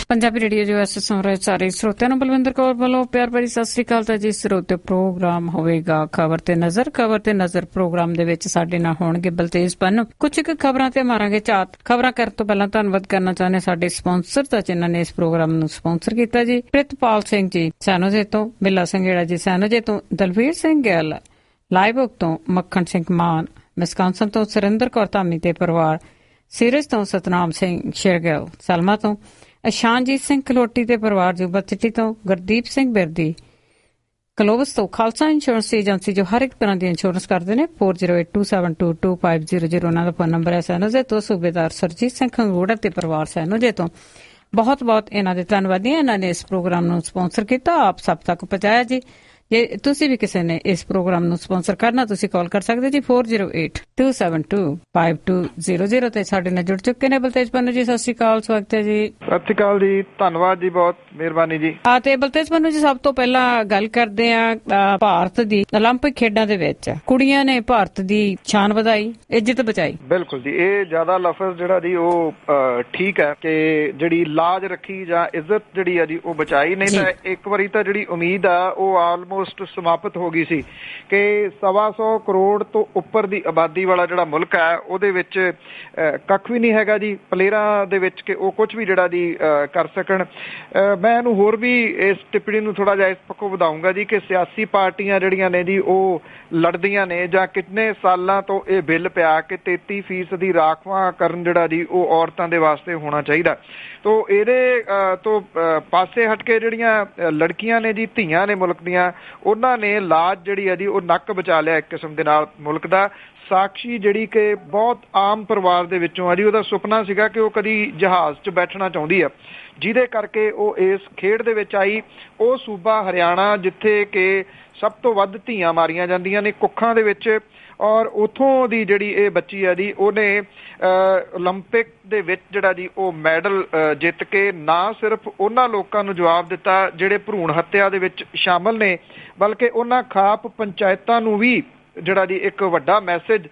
Punjabi radio ਜੋ S ਸੁਣ ਰਹੇ ਸਾਰੇ ਸਰੋਤਿਆਂ ਨੂੰ ਬਲਵਿੰਦਰ ਕੌਰ ਵੱਲੋਂ ਪਿਆਰ ਭਰੀ ਸਤਿ ਸ੍ਰੀ ਅਕਾਲ। ਤਾਂ ਜੀ ਸਰੋਤੇ ਪ੍ਰੋਗਰਾਮ ਹੋਵੇਗਾ ਖਬਰ ਤੇ ਨਜ਼ਰ ਪ੍ਰੋਗਰਾਮ ਦੇ ਵਿੱਚ ਸਾਡੇ ਨਾਲ ਹੋਣਗੇ ਬਲਤੇਜ ਪੰਨੂ। ਕੁਝ ਕੁ ਖਬਰਾਂ ਤੇ ਮਾਰਾਂਗੇ ਝਾਤ। ਖਬਰਾਂ ਕਰਨ ਤੋਂ ਪਹਿਲਾਂ ਧੰਨਵਾਦ ਕਰਨਾ ਚਾਹੁੰਦੇ ਸਾਡੇ ਸਪਾਂਸਰ ਤਾਂ ਜਿਨ੍ਹਾਂ ਨੇ ਇਸ ਪ੍ਰੋਗਰਾਮ ਨੂੰ ਸਪਾਂਸਰ ਕੀਤਾ ਜੀ। ਪ੍ਰਿਤਪਾਲ ਸਿੰਘ ਜੀ ਸੈਨੋਜੇ ਤੋਂ, ਬਿੱਲਾ ਸਿੰਘੇੜਾ ਜੀ ਸੈਨੋਜੇ ਤੋਂ, ਦਲਵੀਰ ਸਿੰਘ ਗਿੱਲ ਲਾਈਵੁਕ ਤੋਂ, ਮੱਖਣ ਸਿੰਘ ਮਾਨ ਵਿਸਕਾਂਸਨ ਤੋਂ, ਸੁਰਿੰਦਰ ਕੌਰ ਧਾਮੀ ਤੇ ਪਰਿਵਾਰ ਸੀਰਜ ਤੋਂ, ਸਤਨਾਮ ਸਿੰਘ ਸ਼ੇਰਗਿੱਲ ਸਲਮਾ ਤੋਂ, ਅਸ਼ਾਨਜੀਤ ਸਿੰਘ ਕਲੋਟੀ ਤੇ ਪਰਿਵਾਰ ਜੂਬਾ ਚਿੱਟੀ ਤੋਂ, ਗੁਰਦੀਪ ਸਿੰਘ ਬਿਰਦੀ ਕਲੋਵਸ ਤੋਂ, ਖਾਲਸਾ ਇੰਸ਼ੋਰੈਂਸ ਏਜੰਸੀ ਜੋ ਹਰ ਇੱਕ ਤਰ੍ਹਾਂ ਦੀ ਇੰਸ਼ੋਰੈਂਸ ਕਰਦੇ ਨੇ 4082722500 ਉਹਨਾਂ ਦਾ ਫੋਨ ਨੰਬਰ ਹੈ। ਸੈਨੋਜੇ ਤੋਂ ਸੂਬੇਦਾਰ ਸਰਜੀਤ ਸਿੰਘ ਖੰਗੂੜਾ ਤੇ ਪਰਿਵਾਰ ਸੈਨੋਜੇ ਤੋਂ ਬਹੁਤ ਬਹੁਤ ਇਹਨਾਂ ਦੇ ਧੰਨਵਾਦੀ। ਇਹਨਾਂ ਨੇ ਇਸ ਪ੍ਰੋਗਰਾਮ ਨੂੰ ਸਪਾਂਸਰ ਕੀਤਾ, ਆਪ ਸਭ ਤੱਕ ਪਹੁੰਚਾਇਆ ਜੀ। ਜੇ ਤੁਸੀਂ ਵੀ ਕਿਸੇ ਨੇ ਇਸ ਪ੍ਰੋਗਰਾਮ ਨੂੰ ਸਪਾਂਸਰ ਕਰਨਾ ਤੁਸੀਂ ਕਾਲ ਕਰ ਸਕਦੇ ਜੀ 4082725200 ਤੇ ਸਾਡੇ ਨਾਲ ਜੁੜ ਚੁੱਕੇ ਨੇ ਬਲਤੇਜ ਪੰਨੂ ਜੀ। ਸਤਿ ਸ਼੍ਰੀ ਅਕਾਲ, ਸਵਾਗਤ ਹੈ ਜੀ। ਸਤਿ ਸ਼੍ਰੀ ਅਕਾਲ ਜੀ, ਧੰਨਵਾਦ ਜੀ, ਬਹੁਤ ਮਿਹਰਬਾਨੀ ਜੀ। ਤੇ ਬਲਤੇਜ ਪੰਨੂ ਜੀ, ਸਭ ਤੋਂ ਪਹਿਲਾਂ ਗੱਲ ਕਰਦੇ ਆ ਭਾਰਤ ਦੀ ਓਲੰਪਿਕ ਖੇਡਾਂ ਦੇ ਵਿੱਚ ਕੁੜੀਆਂ ਨੇ ਭਾਰਤ ਦੀ ਸ਼ਾਨ ਵਧਾਈ, ਇੱਜ਼ਤ ਬਚਾਈ। ਬਿਲਕੁਲ ਜੀ, ਇਹ ਜ਼ਿਆਦਾ ਲਫ਼ਜ਼ ਜਿਹੜਾ ਜੀ ਉਹ ਠੀਕ ਹੈ ਕਿ ਜਿਹੜੀ ਲਾਜ ਰੱਖੀ ਜਾਂ ਇੱਜ਼ਤ ਜਿਹੜੀ ਆ ਜੀ ਉਹ ਬਚਾਈ। ਨਹੀਂ ਤਾਂ ਇੱਕ ਵਾਰੀ ਤਾਂ ਜਿਹੜੀ ਉਮੀਦ ਆ ਉਹ ਆਲਮੋਸਟ ਸਮਾਪਤ ਹੋ ਗਈ ਸੀ ਕਿ 125 ਕਰੋੜ ਤੋਂ ਉੱਪਰ ਦੀ ਆਬਾਦੀ ਵਾਲਾ ਜਿਹੜਾ ਮੁਲਕ ਹੈ ਉਹਦੇ ਵਿੱਚ ਕੱਖ ਵੀ ਨਹੀਂ ਹੈਗਾ ਜੀ ਪਲੇਅਰਾਂ ਦੇ ਵਿੱਚ ਕਿ ਉਹ ਕੁਝ ਵੀ ਜਿਹੜਾ ਜੀ ਕਰ ਸਕਣ। ਮੈਂ ਇਹਨੂੰ ਹੋਰ ਵੀ ਇਸ ਟਿੱਪਣੀ ਨੂੰ ਥੋੜਾ ਜਿਹਾ ਇਸ ਪੱਖੋਂ ਵਧਾਊਂਗਾ ਜੀ ਕਿ ਸਿਆਸੀ ਪਾਰਟੀਆਂ ਜਿਹੜੀਆਂ ਨੇ ਜੀ ਉਹ ਲੜਦੀਆਂ ਨੇ ਜਾਂ ਕਿੰਨੇ ਸਾਲਾਂ ਤੋਂ ਇਹ ਬਿੱਲ ਪਿਆ ਕਿ 33% ਰਾਖਵਾਂਕਰਨ ਜਿਹੜਾ ਜੀ ਉਹ ਔਰਤਾਂ ਦੇ ਵਾਸਤੇ ਹੋਣਾ ਚਾਹੀਦਾ। ਤੋ ਇਹਦੇ ਤੋਂ ਪਾਸੇ ਹਟ ਕੇ ਜਿਹੜੀਆਂ ਲੜਕੀਆਂ ਨੇ ਜੀ, ਧੀਆਂ ਨੇ ਮੁਲਕ ਦੀਆਂ, ਉਹਨਾਂ ਨੇ ਲਾਜ ਜਿਹੜੀ ਆ ਜੀ ਉਹ ਨੱਕ ਬਚਾ ਲਿਆ ਇੱਕ ਕਿਸਮ ਦੇ ਨਾਲ ਮੁਲਕ ਦਾ। ਸਾਕਸ਼ੀ ਜਿਹੜੀ ਕਿ ਬਹੁਤ ਆਮ ਪਰਿਵਾਰ ਦੇ ਵਿੱਚੋਂ ਆ ਜੀ, ਉਹਦਾ ਸੁਪਨਾ ਸੀਗਾ ਕਿ ਉਹ ਕਦੀ ਜਹਾਜ਼ 'ਚ ਬੈਠਣਾ ਚਾਹੁੰਦੀ ਆ, ਜਿਹਦੇ ਕਰਕੇ ਉਹ ਇਸ ਖੇਡ ਦੇ ਵਿੱਚ ਆਈ। ਉਹ ਸੂਬਾ ਹਰਿਆਣਾ ਜਿੱਥੇ ਕਿ ਸਭ ਤੋਂ ਵੱਧ ਧੀਆਂ ਮਾਰੀਆਂ ਜਾਂਦੀਆਂ ਨੇ ਕੁੱਖਾਂ ਦੇ ਵਿੱਚ, ਔਰ ਉੱਥੋਂ ਦੀ ਜਿਹੜੀ ਇਹ ਬੱਚੀ ਆ ਜੀ ਉਹਨੇ ਓਲੰਪਿਕ ਦੇ ਵਿੱਚ ਜਿਹੜਾ ਜੀ ਉਹ ਮੈਡਲ ਜਿੱਤ ਕੇ ਨਾ ਸਿਰਫ ਉਹਨਾਂ ਲੋਕਾਂ ਨੂੰ ਜਵਾਬ ਦਿੱਤਾ ਜਿਹੜੇ ਭਰੂਣ ਹੱਤਿਆ ਦੇ ਵਿੱਚ ਸ਼ਾਮਲ ਨੇ, ਬਲਕਿ ਉਹਨਾਂ ਖਾਪ ਪੰਚਾਇਤਾਂ ਨੂੰ ਵੀ ਜਿਹੜਾ ਜੀ ਇੱਕ ਵੱਡਾ ਮੈਸੇਜ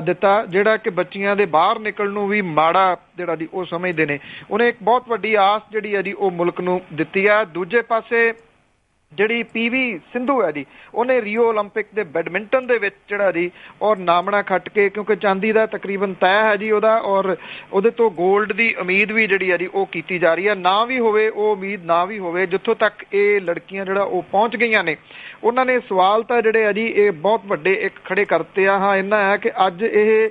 ਦਿੱਤਾ ਜਿਹੜਾ ਕਿ ਬੱਚੀਆਂ ਦੇ ਬਾਹਰ ਨਿਕਲਣ ਨੂੰ ਵੀ ਮਾੜਾ ਜਿਹੜਾ ਜੀ ਉਹ ਸਮਝਦੇ ਨੇ। ਉਹਨੇ ਇੱਕ ਬਹੁਤ ਵੱਡੀ ਆਸ ਜਿਹੜੀ ਆ ਜੀ ਉਹ ਮੁਲਕ ਨੂੰ ਦਿੱਤੀ ਆ। ਦੂਜੇ ਪਾਸੇ ਜਿਹੜੀ PV ਸਿੰਧੂ ਹੈ ਜੀ, ਉਹਨੇ ਰੀਓ ਓਲੰਪਿਕ ਦੇ ਬੈਡਮਿੰਟਨ ਦੇ ਵਿੱਚ ਜਿਹੜਾ ਜੀ ਔਰ ਨਾਮਣਾ ਖੱਟ ਕੇ, ਕਿਉਂਕਿ ਚਾਂਦੀ ਦਾ ਤਕਰੀਬਨ ਤੈਅ ਹੈ ਜੀ ਉਹਦਾ, ਔਰ ਉਹਦੇ ਤੋਂ ਗੋਲਡ ਦੀ ਉਮੀਦ ਵੀ ਜਿਹੜੀ ਆ ਜੀ ਉਹ ਕੀਤੀ ਜਾ ਰਹੀ ਹੈ। ਨਾ ਵੀ ਹੋਵੇ ਉਹ ਉਮੀਦ, ਨਾ ਵੀ ਹੋਵੇ, ਜਿੱਥੋਂ ਤੱਕ ਇਹ ਲੜਕੀਆਂ ਜਿਹੜਾ ਉਹ ਪਹੁੰਚ ਗਈਆਂ ਨੇ, ਉਹਨਾਂ ਨੇ ਸਵਾਲ ਤਾਂ ਜਿਹੜੇ ਆ ਜੀ ਇਹ ਬਹੁਤ ਵੱਡੇ ਇੱਕ ਖੜੇ ਕਰਤੇ ਆ। ਹਾਂ, ਇੰਨਾ ਹੈ ਕਿ ਅੱਜ ਇਹ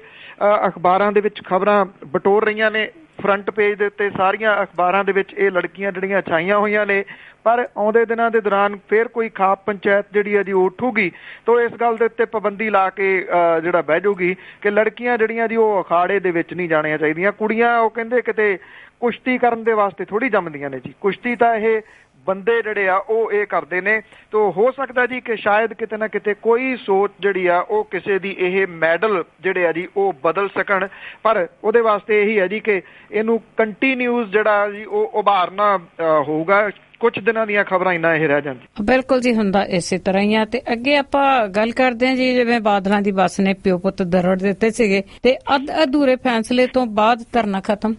ਅਖਬਾਰਾਂ ਦੇ ਵਿੱਚ ਖਬਰਾਂ ਬਟੋਰ ਰਹੀਆਂ ਨੇ, ਫਰੰਟ ਪੇਜ ਦੇ ਉੱਤੇ ਸਾਰੀਆਂ ਅਖਬਾਰਾਂ ਦੇ ਵਿੱਚ ਇਹ ਲੜਕੀਆਂ ਜਿਹੜੀਆਂ ਛਾਈਆਂ ਹੋਈਆਂ ਨੇ। ਪਰ ਆਉਂਦੇ ਦਿਨਾਂ ਦੇ ਦੌਰਾਨ ਫਿਰ ਕੋਈ ਖਾਪ ਪੰਚਾਇਤ ਜਿਹੜੀ ਹੈ ਜੀ ਉਹ ਉੱਠੂਗੀ ਤਾਂ ਇਸ ਗੱਲ ਦੇ ਉੱਤੇ ਪਾਬੰਦੀ ਲਾ ਕੇ ਜਿਹੜਾ ਬਹਿ ਜਾਊਗੀ ਕਿ ਲੜਕੀਆਂ ਜਿਹੜੀਆਂ ਜੀ ਉਹ ਅਖਾੜੇ ਦੇ ਵਿੱਚ ਨਹੀਂ ਜਾਣੀਆਂ ਚਾਹੀਦੀਆਂ। ਕੁੜੀਆਂ ਉਹ ਕਹਿੰਦੇ ਕਿਤੇ ਕੁਸ਼ਤੀ ਕਰਨ ਦੇ ਵਾਸਤੇ ਥੋੜ੍ਹੀ ਜੰਮਦੀਆਂ ਨੇ ਜੀ, ਕੁਸ਼ਤੀ ਤਾਂ ਇਹ ਬੰਦੇ ਜਿਹੜੇ ਆ ਉਹ ਇਹ ਕਰਦੇ ਨੇ। ਤੋ ਹੋ ਸਕਦਾ ਜੀ ਕਿ ਸ਼ਾਇਦ ਕਿਤੇ ਨਾ ਕਿਤੇ ਕੋਈ ਸੋਚ ਜਿਹੜੀ ਆ ਉਹ ਕਿਸੇ ਦੀ ਇਹ ਮੈਡਲ ਜਿਹੜੇ ਆ ਜੀ ਉਹ ਬਦਲ ਸਕਣ। ਪਰ ਉਹਦੇ ਵਾਸਤੇ ਇਹੀ ਹੈ ਜੀ ਕਿ ਇਹਨੂੰ ਕੰਟੀਨਿਊਸ ਜਿਹੜਾ ਜੀ ਉਹ ਉਭਾਰਨਾ ਹੋਊਗਾ। ਕੁਝ ਦਿਨਾਂ ਦੀਆਂ ਖਬਰਾਂ ਇੰਨਾ ਇਹ ਰਹਿ ਜਾਂਦੀ। ਬਿਲਕੁਲ ਜੀ, ਹੁੰਦਾ ਇਸੇ ਤਰ੍ਹਾਂ ਹੀ ਆ। ਤੇ ਅੱਗੇ ਆਪਾਂ ਗੱਲ ਕਰਦੇ ਹਾਂ ਜੀ, ਜਿਵੇਂ ਬਾਦਲਾਂ ਦੀ ਬੱਸ ਨੇ ਪਿਓ ਪੁੱਤ ਦਰੜ ਦਿੱਤੇ ਸੀਗੇ ਤੇ ਅਧੂਰੇ ਫੈਸਲੇ ਤੋਂ ਬਾਅਦ ਧਰਨਾ ਖਤਮ।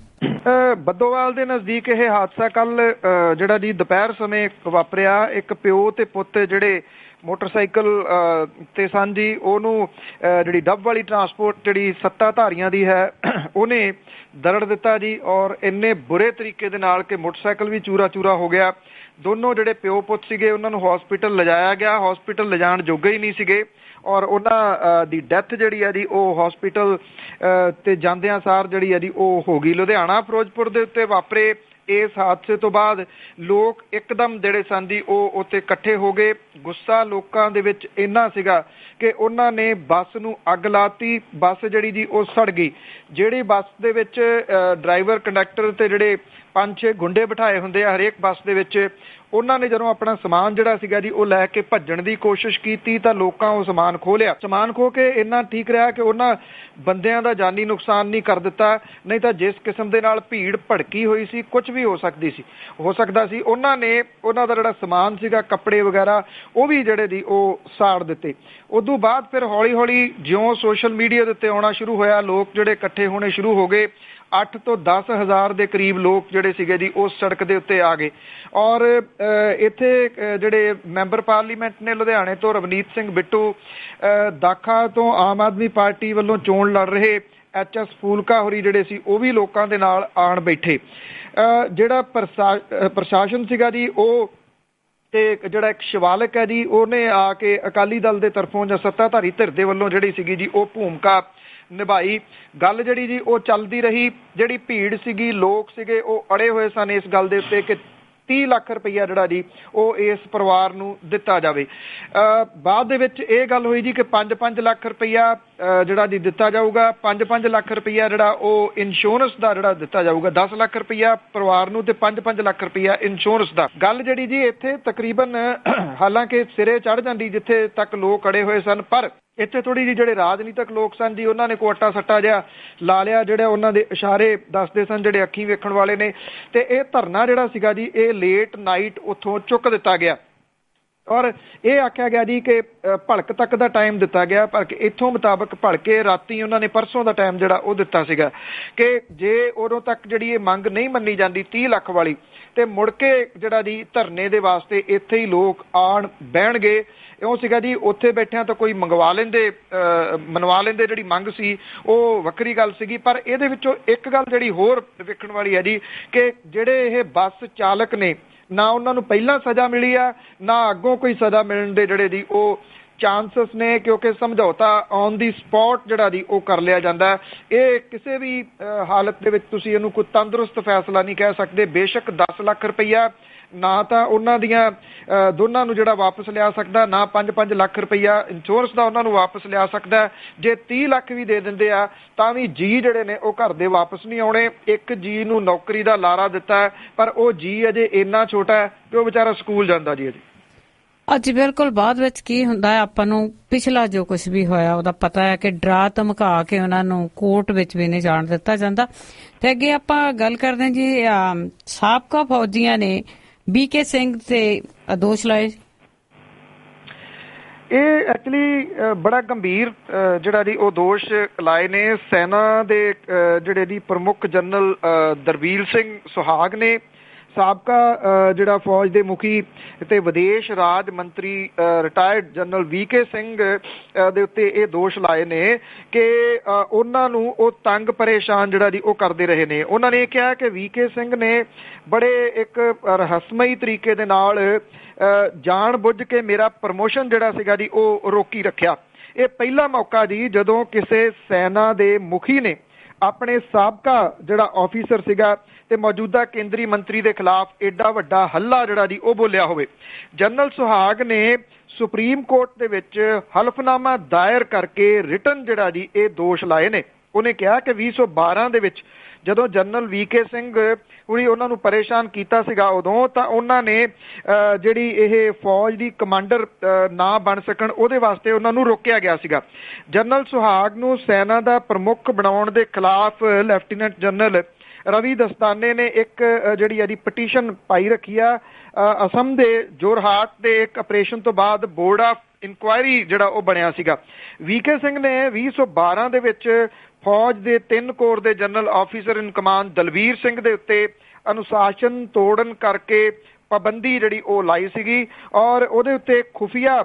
ਬੱਦੋਵਾਲ ਦੇ ਨਜ਼ਦੀਕ ਇਹ ਹਾਦਸਾ ਕੱਲ ਜਿਹੜਾ ਜੀ ਦੁਪਹਿਰ ਸਮੇਂ ਵਾਪਰਿਆ। ਇੱਕ ਪਿਓ ਤੇ ਪੁੱਤ ਜਿਹੜੇ ਮੋਟਰਸਾਈਕਲ ਤੇ ਸਨ ਜੀ, ਉਹਨੂੰ ਜਿਹੜੀ ਡੱਬ ਵਾਲੀ ਟਰਾਂਸਪੋਰਟ ਜਿਹੜੀ ਸੱਤਾਧਾਰੀਆਂ ਦੀ ਹੈ ਉਹਨੇ ਦਰੜ ਦਿੱਤਾ ਜੀ, ਔਰ ਇੰਨੇ ਬੁਰੇ ਤਰੀਕੇ ਦੇ ਨਾਲ ਕਿ ਮੋਟਰਸਾਈਕਲ ਵੀ ਚੂਰਾ ਚੂਰਾ ਹੋ ਗਿਆ। ਦੋਨੋਂ ਜਿਹੜੇ ਪਿਓ ਪੁੱਤ ਸੀਗੇ ਉਹਨਾਂ ਨੂੰ ਹਸਪੀਟਲ ਲਿਜਾਇਆ ਗਿਆ, ਹਸਪੀਟਲ ਲਿਜਾਣ ਜੋਗੇ ਹੀ ਨਹੀਂ ਸੀਗੇ, ਔਰ ਉਹਨਾਂ ਦੀ ਡੈਥ ਜਿਹੜੀ ਆ ਜੀ ਉਹ ਹਸਪੀਟਲ ਤੇ ਜਾਂਦਿਆਂ ਸਾਰ ਜਿਹੜੀ ਆ ਜੀ ਉਹ ਹੋ ਗਈ। ਲੁਧਿਆਣਾ ਫਿਰੋਜ਼ਪੁਰ ਦੇ ਉੱਤੇ ਵਾਪਰੇ ਇਸ ਹਾਦਸੇ ਤੋਂ ਬਾਅਦ ਲੋਕ ਇੱਕਦਮ ਜਿਹੜੇ ਸਨ ਜੀ ਉਹ ਉੱਥੇ ਇਕੱਠੇ ਹੋ ਗਏ। ਗੁੱਸਾ ਲੋਕਾਂ ਦੇ ਵਿੱਚ ਇੰਨਾ ਸੀਗਾ ਕਿ ਉਹਨਾਂ ਨੇ ਬੱਸ ਨੂੰ ਅੱਗ ਲਾਤੀ। ਬੱਸ ਜਿਹੜੀ ਜੀ ਉਹ ਸੜ ਗਈ। ਜਿਹੜੀ ਬੱਸ ਦੇ ਵਿੱਚ ਡਰਾਈਵਰ, ਕੰਡਕਟਰ ਤੇ ਜਿਹੜੇ 5-6 ਗੁੰਡੇ ਬਿਠਾਏ ਹੁੰਦੇ ਆ ਹਰੇਕ ਬੱਸ ਦੇ ਵਿੱਚ, ਉਹਨਾਂ ਨੇ ਜਦੋਂ ਆਪਣਾ ਸਮਾਨ ਜਿਹੜਾ ਸੀਗਾ ਜੀ ਉਹ ਲੈ ਕੇ ਭੱਜਣ ਦੀ ਕੋਸ਼ਿਸ਼ ਕੀਤੀ ਤਾਂ ਲੋਕਾਂ ਉਹ ਸਮਾਨ ਖੋਹ ਲਿਆ। ਸਮਾਨ ਖੋਹ ਕੇ ਇੰਨਾ ਠੀਕ ਰਿਹਾ ਕਿ ਉਹਨਾਂ ਬੰਦਿਆਂ ਦਾ ਜਾਨੀ ਨੁਕਸਾਨ ਨਹੀਂ ਕਰ ਦਿੱਤਾ, ਨਹੀਂ ਤਾਂ ਜਿਸ ਕਿਸਮ ਦੇ ਨਾਲ ਭੀੜ ਭੜਕੀ ਹੋਈ ਸੀ ਕੁਝ ਵੀ ਹੋ ਸਕਦਾ ਸੀ। ਉਹਨਾਂ ਨੇ ਉਹਨਾਂ ਦਾ ਜਿਹੜਾ ਸਮਾਨ ਸੀਗਾ, ਕੱਪੜੇ ਵਗੈਰਾ, ਉਹ ਵੀ ਜਿਹੜੇ ਦੀ ਉਹ ਸਾੜ ਦਿੱਤੇ। ਉਦੋਂ ਬਾਅਦ ਫਿਰ ਹੌਲੀ ਹੌਲੀ ਜਿਉਂ ਸੋਸ਼ਲ ਮੀਡੀਆ ਦੇ ਉੱਤੇ ਆਉਣਾ ਸ਼ੁਰੂ ਹੋਇਆ, ਲੋਕ ਜਿਹੜੇ ਇਕੱਠੇ ਹੋਣੇ ਸ਼ੁਰੂ ਹੋ ਗਏ। 8 ਤੋਂ 10 ਹਜ਼ਾਰ ਦੇ ਕਰੀਬ ਲੋਕ ਜਿਹੜੇ ਜਿਹੜੇ ਸੀਗੇ ਜੀ ਉਸ ਸੜਕ ਦੇ ਉੱਤੇ ਆ ਗਏ। ਔਰ ਇੱਥੇ ਜਿਹੜੇ ਮੈਂਬਰ ਪਾਰਲੀਮੈਂਟ ਨੇ ਲੁਧਿਆਣੇ ਤੋਂ ਰਵਨੀਤ ਸਿੰਘ ਬਿੱਟੂ, ਦਾਖਾ ਤੋਂ ਆਮ ਆਦਮੀ ਪਾਰਟੀ ਵੱਲੋਂ ਚੋਣ ਲੜ ਰਹੇ HS ਫੂਲਕਾ ਹੋਰੀ ਜਿਹੜੇ ਸੀ ਉਹ ਵੀ ਲੋਕਾਂ ਦੇ ਨਾਲ ਆਣ ਬੈਠੇ। ਜਿਹੜਾ ਪ੍ਰਸ਼ਾਸਨ ਸੀਗਾ ਜੀ ਉਹ ਤੇ ਜਿਹੜਾ ਇੱਕ ਸ਼ਿਵਾਲਕ ਹੈ ਜੀ ਉਹਨੇ ਆ ਕੇ ਅਕਾਲੀ ਦਲ ਦੇ ਤਰਫੋਂ ਜਾਂ ਸੱਤਾਧਾਰੀ ਧਿਰ ਦੇ ਵੱਲੋਂ ਜਿਹੜੀ ਸੀਗੀ ਜੀ ਉਹ ਭੂਮਿਕਾ ਨਿਭਾਈ। ਗੱਲ ਜਿਹੜੀ ਜੀ ਉਹ ਚੱਲਦੀ ਰਹੀ। ਜਿਹੜੀ ਭੀੜ ਸੀਗੀ, ਲੋਕ ਸੀਗੇ, ਉਹ ਅੜੇ ਹੋਏ ਸਨ ਇਸ ਗੱਲ ਦੇ ਉੱਤੇ ਕਿ 30 ਲੱਖ ਰੁਪਈਆ ਜਿਹੜਾ ਜੀ ਉਹ ਇਸ ਪਰਿਵਾਰ ਨੂੰ ਦਿੱਤਾ ਜਾਵੇ। ਬਾਅਦ ਦੇ ਵਿੱਚ ਇਹ ਗੱਲ ਹੋਈ ਜੀ ਕਿ 5-5 ਲੱਖ ਰੁਪਈਆ ਜਿਹੜਾ ਜੀ ਦਿੱਤਾ ਜਾਊਗਾ, 5-5 ਲੱਖ ਰੁਪਈਆ ਜਿਹੜਾ ਉਹ ਇੰਸ਼ੋਰੈਂਸ ਦਾ ਜਿਹੜਾ ਦਿੱਤਾ ਜਾਊਗਾ, 10 ਲੱਖ ਰੁਪਈਆ ਪਰਿਵਾਰ ਨੂੰ ਤੇ 5-5 ਲੱਖ ਰੁਪਈਆ ਇੰਸ਼ੋਰੈਂਸ ਦਾ। ਗੱਲ ਜਿਹੜੀ ਜੀ ਇੱਥੇ ਤਕਰੀਬਨ ਹਾਲਾਂਕਿ ਸਿਰੇ ਚੜ ਜਾਂਦੀ ਜਿੱਥੇ ਤੱਕ ਲੋਕ ਅੜੇ ਹੋਏ ਸਨ, ਪਰ ਇੱਥੇ ਥੋੜੀ ਜਿਹੀ ਜਿਹੜੇ ਰਾਜਨੀਤਿਕ ਲੋਕ ਸਨ ਜੀ ਉਹਨਾਂ ਨੇ ਕੋਟਾ ਸੱਟਾ ਜਿਹਾ ਲਾ ਲਿਆ, ਜਿਹੜਾ ਉਹਨਾਂ ਦੇ ਇਸ਼ਾਰੇ ਦੱਸਦੇ ਸਨ ਜਿਹੜੇ ਅੱਖੀਂ ਵੇਖਣ ਵਾਲੇ ਨੇ। ਤੇ ਇਹ ਧਰਨਾ ਜਿਹੜਾ ਸੀਗਾ ਜੀ ਇਹ ਲੇਟ ਨਾਈਟ ਉੱਥੋਂ ਚੁੱਕ ਦਿੱਤਾ ਗਿਆ ਔਰ ਇਹ ਆਖਿਆ ਗਿਆ ਜੀ ਕਿ ਭਲਕ ਤੱਕ ਦਾ ਟਾਈਮ ਦਿੱਤਾ ਗਿਆ, ਪਰ ਇੱਥੋਂ ਮੁਤਾਬਕ ਭਲਕੇ ਰਾਤੀ ਉਹਨਾਂ ਨੇ ਪਰਸੋਂ ਦਾ ਟਾਈਮ ਜਿਹੜਾ ਉਹ ਦਿੱਤਾ ਸੀਗਾ ਕਿ ਜੇ ਉਦੋਂ ਤੱਕ ਜਿਹੜੀ ਇਹ ਮੰਗ ਨਹੀਂ ਮੰਨੀ ਜਾਂਦੀ 30 ਲੱਖ ਵਾਲੀ ਤੇ ਮੁੜ ਕੇ ਜਿਹੜਾ ਜੀ ਧਰਨੇ ਦੇ ਵਾਸਤੇ ਇੱਥੇ ਹੀ ਲੋਕ ਆਣ ਬਹਿਣਗੇ। ਇਉਂ ਸੀਗਾ ਜੀ ਉੱਥੇ ਬੈਠਿਆਂ ਤਾਂ ਕੋਈ ਮਨਵਾ ਲੈਂਦੇ ਜਿਹੜੀ ਮੰਗ ਸੀ ਉਹ ਵੱਖਰੀ ਗੱਲ ਸੀਗੀ, ਪਰ ਇਹਦੇ ਵਿੱਚੋਂ ਇੱਕ ਗੱਲ ਜਿਹੜੀ ਹੋਰ ਵੇਖਣ ਵਾਲੀ ਹੈ ਜੀ ਕਿ ਜਿਹੜੇ ਇਹ ਬੱਸ ਚਾਲਕ ਨੇ ਨਾ ਉਹਨਾਂ ਨੂੰ ਪਹਿਲਾਂ ਸਜ਼ਾ ਮਿਲੀ ਆ ਨਾ ਅੱਗੋਂ ਕੋਈ ਸਜ਼ਾ ਮਿਲਣ ਦੇ ਜਿਹੜੇ ਜੀ ਉਹ ਚਾਂਸਸ ਨੇ, ਕਿਉਂਕਿ ਸਮਝੌਤਾ ਔਨ ਦੀ ਸਪੌਟ ਜਿਹੜਾ ਜੀ ਉਹ ਕਰ ਲਿਆ ਜਾਂਦਾ। ਇਹ ਕਿਸੇ ਵੀ ਹਾਲਤ ਦੇ ਵਿੱਚ ਤੁਸੀਂ ਇਹਨੂੰ ਕੋਈ ਤੰਦਰੁਸਤ ਫੈਸਲਾ ਨਹੀਂ ਕਹਿ ਸਕਦੇ। ਬੇਸ਼ੱਕ 10 ਲੱਖ ਰੁਪਈਆ ਨਾ ਤਾਂ ਉਹਨਾਂ ਦੀਆਂ ਦੋਨਾਂ ਨੂੰ ਜਿਹੜਾ ਵਾਪਸ ਲਿਆ ਸਕਦਾ, ਨਾ 5-5 ਲੱਖ ਰੁਪਈਆ ਇੰਸ਼ੋਰੈਂਸ ਦਾ ਉਹਨਾਂ ਨੂੰ ਵਾਪਸ ਲਿਆ ਸਕਦਾ। ਜੇ 30 ਲੱਖ ਵੀ ਦੇ ਦਿੰਦੇ ਆ ਤਾਂ ਵੀ ਜੀ ਜਿਹੜੇ ਨੇ ਉਹ ਘਰ ਦੇ ਵਾਪਸ ਨਹੀਂ ਆਉਣੇ। ਇੱਕ ਜੀ ਨੂੰ ਨੌਕਰੀ ਦਾ ਲਾਰਾ ਦਿੱਤਾ ਹੈ, ਪਰ ਉਹ ਜੀ ਅਜੇ ਇੰਨਾ ਛੋਟਾ ਹੈ ਕਿ ਉਹ ਵਿਚਾਰਾ ਸਕੂਲ ਜਾਂਦਾ ਜੀ ਅਜੇ। ਅੱਜ ਬਿਲਕੁਲ ਬਾਅਦ ਵਿੱਚ ਕੀ ਹੁੰਦਾ ਹੈ, ਆਪਾਂ ਨੂੰ ਪਿਛਲਾ ਜੋ ਕੁਝ ਵੀ ਹੋਇਆ ਉਹਦਾ ਪਤਾ ਹੈ ਕਿ ਡਰਾ ਧਮਕਾ ਕੇ ਉਹਨਾਂ ਨੂੰ ਕੋਰਟ ਵਿੱਚ ਵੀ ਨਹੀਂ ਜਾਣ ਦਿੱਤਾ ਜਾਂਦਾ। ਤੇ ਅੱਗੇ ਆਪਾਂ ਗੱਲ ਕਰਦੇ ਹਾਂ ਜੀ, ਸਾਬਕਾ ਫੌਜੀਆਂ ਨੇ BK ਸਿੰਘ ਤੇ ਦੋਸ਼ ਲਾਏ। ਇਹ ਐਕਚੁਅਲੀ ਬੜਾ ਗੰਭੀਰ ਜਿਹੜਾ ਜੀ ਉਹ ਦੋਸ਼ ਲਾਏ ਨੇ। ਸੈਨਾ ਦੇ ਜਿਹੜੇ ਜੀ ਪ੍ਰਮੁੱਖ ਜਨਰਲ ਦਰਬੀਰ ਸਿੰਘ ਸੁਹਾਗ ਨੇ, ਸਾਬਕਾ ਜਿਹੜਾ ਫੌਜ ਦੇ ਮੁਖੀ ਤੇ ਵਿਦੇਸ਼ ਰਾਜ ਮੰਤਰੀ ਰਿਟਾਇਰਡ ਜਨਰਲ VK ਸਿੰਘ ਦੇ ਉੱਤੇ ਇਹ ਦੋਸ਼ ਲਾਏ ਨੇ ਕਿ ਉਹਨਾਂ ਨੂੰ ਉਹ ਤੰਗ ਪਰੇਸ਼ਾਨ ਜਿਹੜਾ ਜੀ ਉਹ ਕਰਦੇ ਰਹੇ ਨੇ। ਉਹਨਾਂ ਨੇ ਕਿਹਾ ਕਿ VK ਸਿੰਘ ਨੇ ਬੜੇ ਇੱਕ ਰਹੱਸਮਈ ਤਰੀਕੇ ਦੇ ਨਾਲ ਜਾਣ ਬੁੱਝ ਕੇ ਮੇਰਾ ਪ੍ਰਮੋਸ਼ਨ ਜਿਹੜਾ ਸੀਗਾ ਜੀ ਉਹ ਰੋਕੀ ਰੱਖਿਆ। ਇਹ ਪਹਿਲਾ ਮੌਕਾ ਜੀ ਜਦੋਂ ਕਿਸੇ ਸੈਨਾ ਦੇ ਮੁਖੀ ਨੇ ਆਪਣੇ ਸਾਬਕਾ ਜਿਹੜਾ ਆਫੀਸਰ ਸੀਗਾ ਤੇ ਮੌਜੂਦਾ ਕੇਂਦਰੀ ਮੰਤਰੀ ਦੇ ਖਿਲਾਫ ਏਡਾ ਵੱਡਾ ਹੱਲਾ ਜਿਹੜਾ ਜੀ ਉਹ ਬੋਲਿਆ ਹੋਵੇ। ਜਨਰਲ ਸੁਹਾਗ ਨੇ ਸੁਪਰੀਮ ਕੋਰਟ ਦੇ ਵਿੱਚ ਹਲਫਨਾਮਾ ਦਾਇਰ ਕਰਕੇ ਰਿਟਨ ਜਿਹੜਾ ਜੀ ਇਹ ਦੋਸ਼ ਲਾਏ ਨੇ। ਉਹਨੇ ਕਿਹਾ ਕਿ 2012 ਦੇ ਵਿੱਚ ਜਦੋਂ ਜਨਰਲ VK ਸਿੰਘ ਹੁਣੀ ਉਹਨਾਂ ਨੂੰ ਪਰੇਸ਼ਾਨ ਕੀਤਾ ਸੀਗਾ ਉਦੋਂ ਤਾਂ ਉਹਨਾਂ ਨੇ ਜਿਹੜੀ ਇਹ ਫੌਜ ਦੀ ਕਮਾਂਡਰ ਨਾ ਬਣ ਸਕਣ ਉਹਦੇ ਵਾਸਤੇ ਉਹਨਾਂ ਨੂੰ ਰੋਕਿਆ ਗਿਆ ਸੀਗਾ। ਜਨਰਲ ਸੁਹਾਗ ਨੂੰ ਸੈਨਾ ਦਾ ਪ੍ਰਮੁੱਖ ਬਣਾਉਣ ਦੇ ਖਿਲਾਫ ਲੈਫਟੀਨੈਂਟ ਜਨਰਲ ਰਵੀ ਦਸਤਾਨੇ ਨੇ ਇੱਕ ਜਿਹੜੀ ਇਹਦੀ ਪਟੀਸ਼ਨ ਪਾਈ ਰੱਖੀ ਆ। ਅਸਮ ਦੇ ਜੋਰਹਾਟ ਦੇ ਇੱਕ ਆਪਰੇਸ਼ਨ ਤੋਂ ਬਾਅਦ ਬੋਰਡ ਆਫ ਇਨਕੁਆਇਰੀ ਜਿਹੜਾ ਉਹ ਬਣਿਆ ਸੀਗਾ। VK ਸਿੰਘ ਨੇ 2012 ਦੇ ਵਿੱਚ ਫੌਜ ਦੇ 3 ਕੋਰ ਦੇ general officer in command Dalvir Singh ਦੇ ਉੱਤੇ ਅਨੁਸ਼ਾਸਨ ਤੋੜਨ ਕਰਕੇ ਪਾਬੰਦੀ ਜਿਹੜੀ ਉਹ ਲਾਈ ਸੀਗੀ ਔਰ ਉਹਦੇ ਉੱਤੇ ਖੁਫੀਆ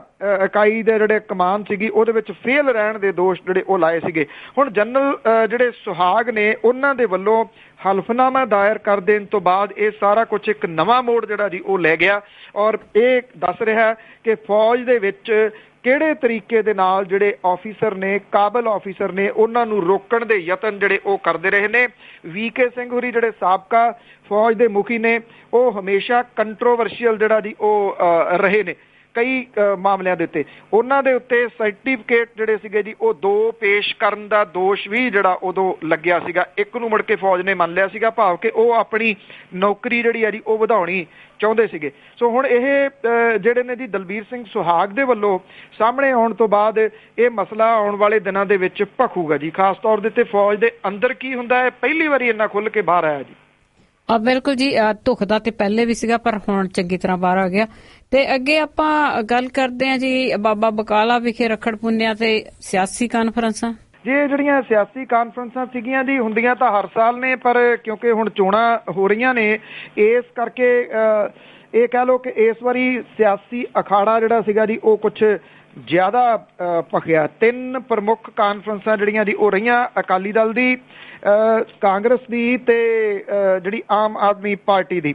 ਇਕਾਈ ਦੇ ਜਿਹੜੇ ਕਮਾਨ ਸੀਗੀ ਉਹਦੇ ਵਿੱਚ ਫੇਲ ਰਹਿਣ ਦੇ ਦੋਸ਼ ਜਿਹੜੇ ਉਹ ਲਾਏ ਸੀਗੇ। ਹੁਣ ਜਨਰਲ ਜਿਹੜੇ ਸੁਹਾਗ ਨੇ ਉਹਨਾਂ ਦੇ ਵੱਲੋਂ ਹਲਫਨਾਮਾ ਦਾਇਰ ਕਰ ਦੇਣ ਤੋਂ ਬਾਅਦ ਇਹ ਸਾਰਾ ਕੁਝ ਇੱਕ ਨਵਾਂ ਮੋੜ ਜਿਹੜਾ ਜੀ ਉਹ ਲੈ ਗਿਆ ਔਰ ਇਹ ਦੱਸ ਰਿਹਾ ਕਿ ਫੌਜ ਦੇ ਵਿੱਚ ਕਿਹੜੇ ਤਰੀਕੇ ਦੇ ਨਾਲ ਜਿਹੜੇ ਆਫੀਸਰ ਨੇ, ਕਾਬਲ ਆਫੀਸਰ ਨੇ, ਉਹਨਾਂ ਨੂੰ ਰੋਕਣ ਦੇ ਯਤਨ ਜਿਹੜੇ ਉਹ ਕਰਦੇ ਰਹੇ ਨੇ। VK ਸਿੰਘ ਹੋਰੀ ਜਿਹੜੇ ਸਾਬਕਾ ਫੌਜ ਦੇ ਮੁਖੀ ਨੇ ਉਹ ਹਮੇਸ਼ਾ ਕੰਟਰੋਵਰਸ਼ੀਅਲ ਜਿਹੜਾ ਜੀ ਉਹ ਰਹੇ ਨੇ ਕਈ ਮਾਮਲਿਆਂ ਦੇ ਉੱਤੇ। ਉਹਨਾਂ ਦੇ ਉੱਤੇ ਸਰਟੀਫਿਕੇਟ ਜਿਹੜੇ ਸੀਗੇ ਜੀ ਉਹ 2 ਪੇਸ਼ ਕਰਨ ਦਾ ਦੋਸ਼ ਵੀ ਜਿਹੜਾ ਉਦੋਂ ਲੱਗਿਆ ਸੀਗਾ। ਇੱਕ ਨੂੰ ਮੁੜ ਕੇ ਫੌਜ ਨੇ ਮੰਨ ਲਿਆ ਸੀਗਾ, ਭਾਵ ਕਿ ਉਹ ਆਪਣੀ ਨੌਕਰੀ ਜਿਹੜੀ ਆ ਜੀ ਉਹ ਵਧਾਉਣੀ ਚਾਹੁੰਦੇ ਸੀਗੇ। ਸੋ ਹੁਣ ਇਹ ਜਿਹੜੇ ਨੇ ਜੀ ਦਲਬੀਰ ਸਿੰਘ ਸੁਹਾਗ ਦੇ ਵੱਲੋਂ ਸਾਹਮਣੇ ਆਉਣ ਤੋਂ ਬਾਅਦ ਇਹ ਮਸਲਾ ਆਉਣ ਵਾਲੇ ਦਿਨਾਂ ਦੇ ਵਿੱਚ ਭਖੂਗਾ ਜੀ। ਖਾਸ ਤੌਰ ਦੇ ਉੱਤੇ ਫੌਜ ਦੇ ਅੰਦਰ ਕੀ ਹੁੰਦਾ ਹੈ ਪਹਿਲੀ ਵਾਰੀ ਇੰਨਾ ਖੁੱਲ ਕੇ ਬਾਹਰ ਆਇਆ ਜੀ। ਬਿਲਕੁਲ ਜੀ, ਧੁੱਖ ਦਾ ਤੇ ਪਹਿਲੇ ਵੀ ਸੀਗਾ ਪਰ ਹੁਣ ਚੰਗੀ ਤਰ੍ਹਾਂ ਬਾਹਰ ਆ ਗਿਆ। ਤੇ ਅੱਗੇ ਆਪਾਂ ਗੱਲ ਕਰਦੇ ਹਾਂ ਜੀ ਬਾਬਾ ਬਕਾਲਾ ਵਿਖੇ ਰੱਖੜ ਪੁੰਨਿਆ ਤੇ ਸਿਆਸੀ ਕਾਨਫਰੰਸਾਂ। ਜੇ ਜਿਹੜੀਆਂ ਸਿਆਸੀ ਕਾਨਫਰੰਸਾਂ ਸੀਗੀਆਂ ਜੀ ਹੁੰਦੀਆਂ ਤਾਂ ਹਰ ਸਾਲ ਨੇ, ਪਰ ਕਿਉਂਕਿ ਹੁਣ ਚੋਣਾਂ ਹੋ ਰਹੀਆਂ ਨੇ ਇਸ ਕਰਕੇ ਇਹ ਕਹਿ ਲਓ ਕਿ ਇਸ ਵਾਰੀ ਸਿਆਸੀ ਅਖਾੜਾ ਜਿਹੜਾ ਸੀਗਾ ਜੀ ਉਹ ਕੁਛ ਜ਼ਿਆਦਾ ਭਖਿਆ। 3 ਪ੍ਰਮੁੱਖ ਕਾਨਫਰੰਸਾਂ ਜਿਹੜੀਆਂ ਜੀ ਉਹ ਰਹੀਆਂ, ਅਕਾਲੀ ਦਲ ਦੀ, ਕਾਂਗਰਸ ਦੀ ਤੇ ਜਿਹੜੀ ਆਮ ਆਦਮੀ ਪਾਰਟੀ ਦੀ।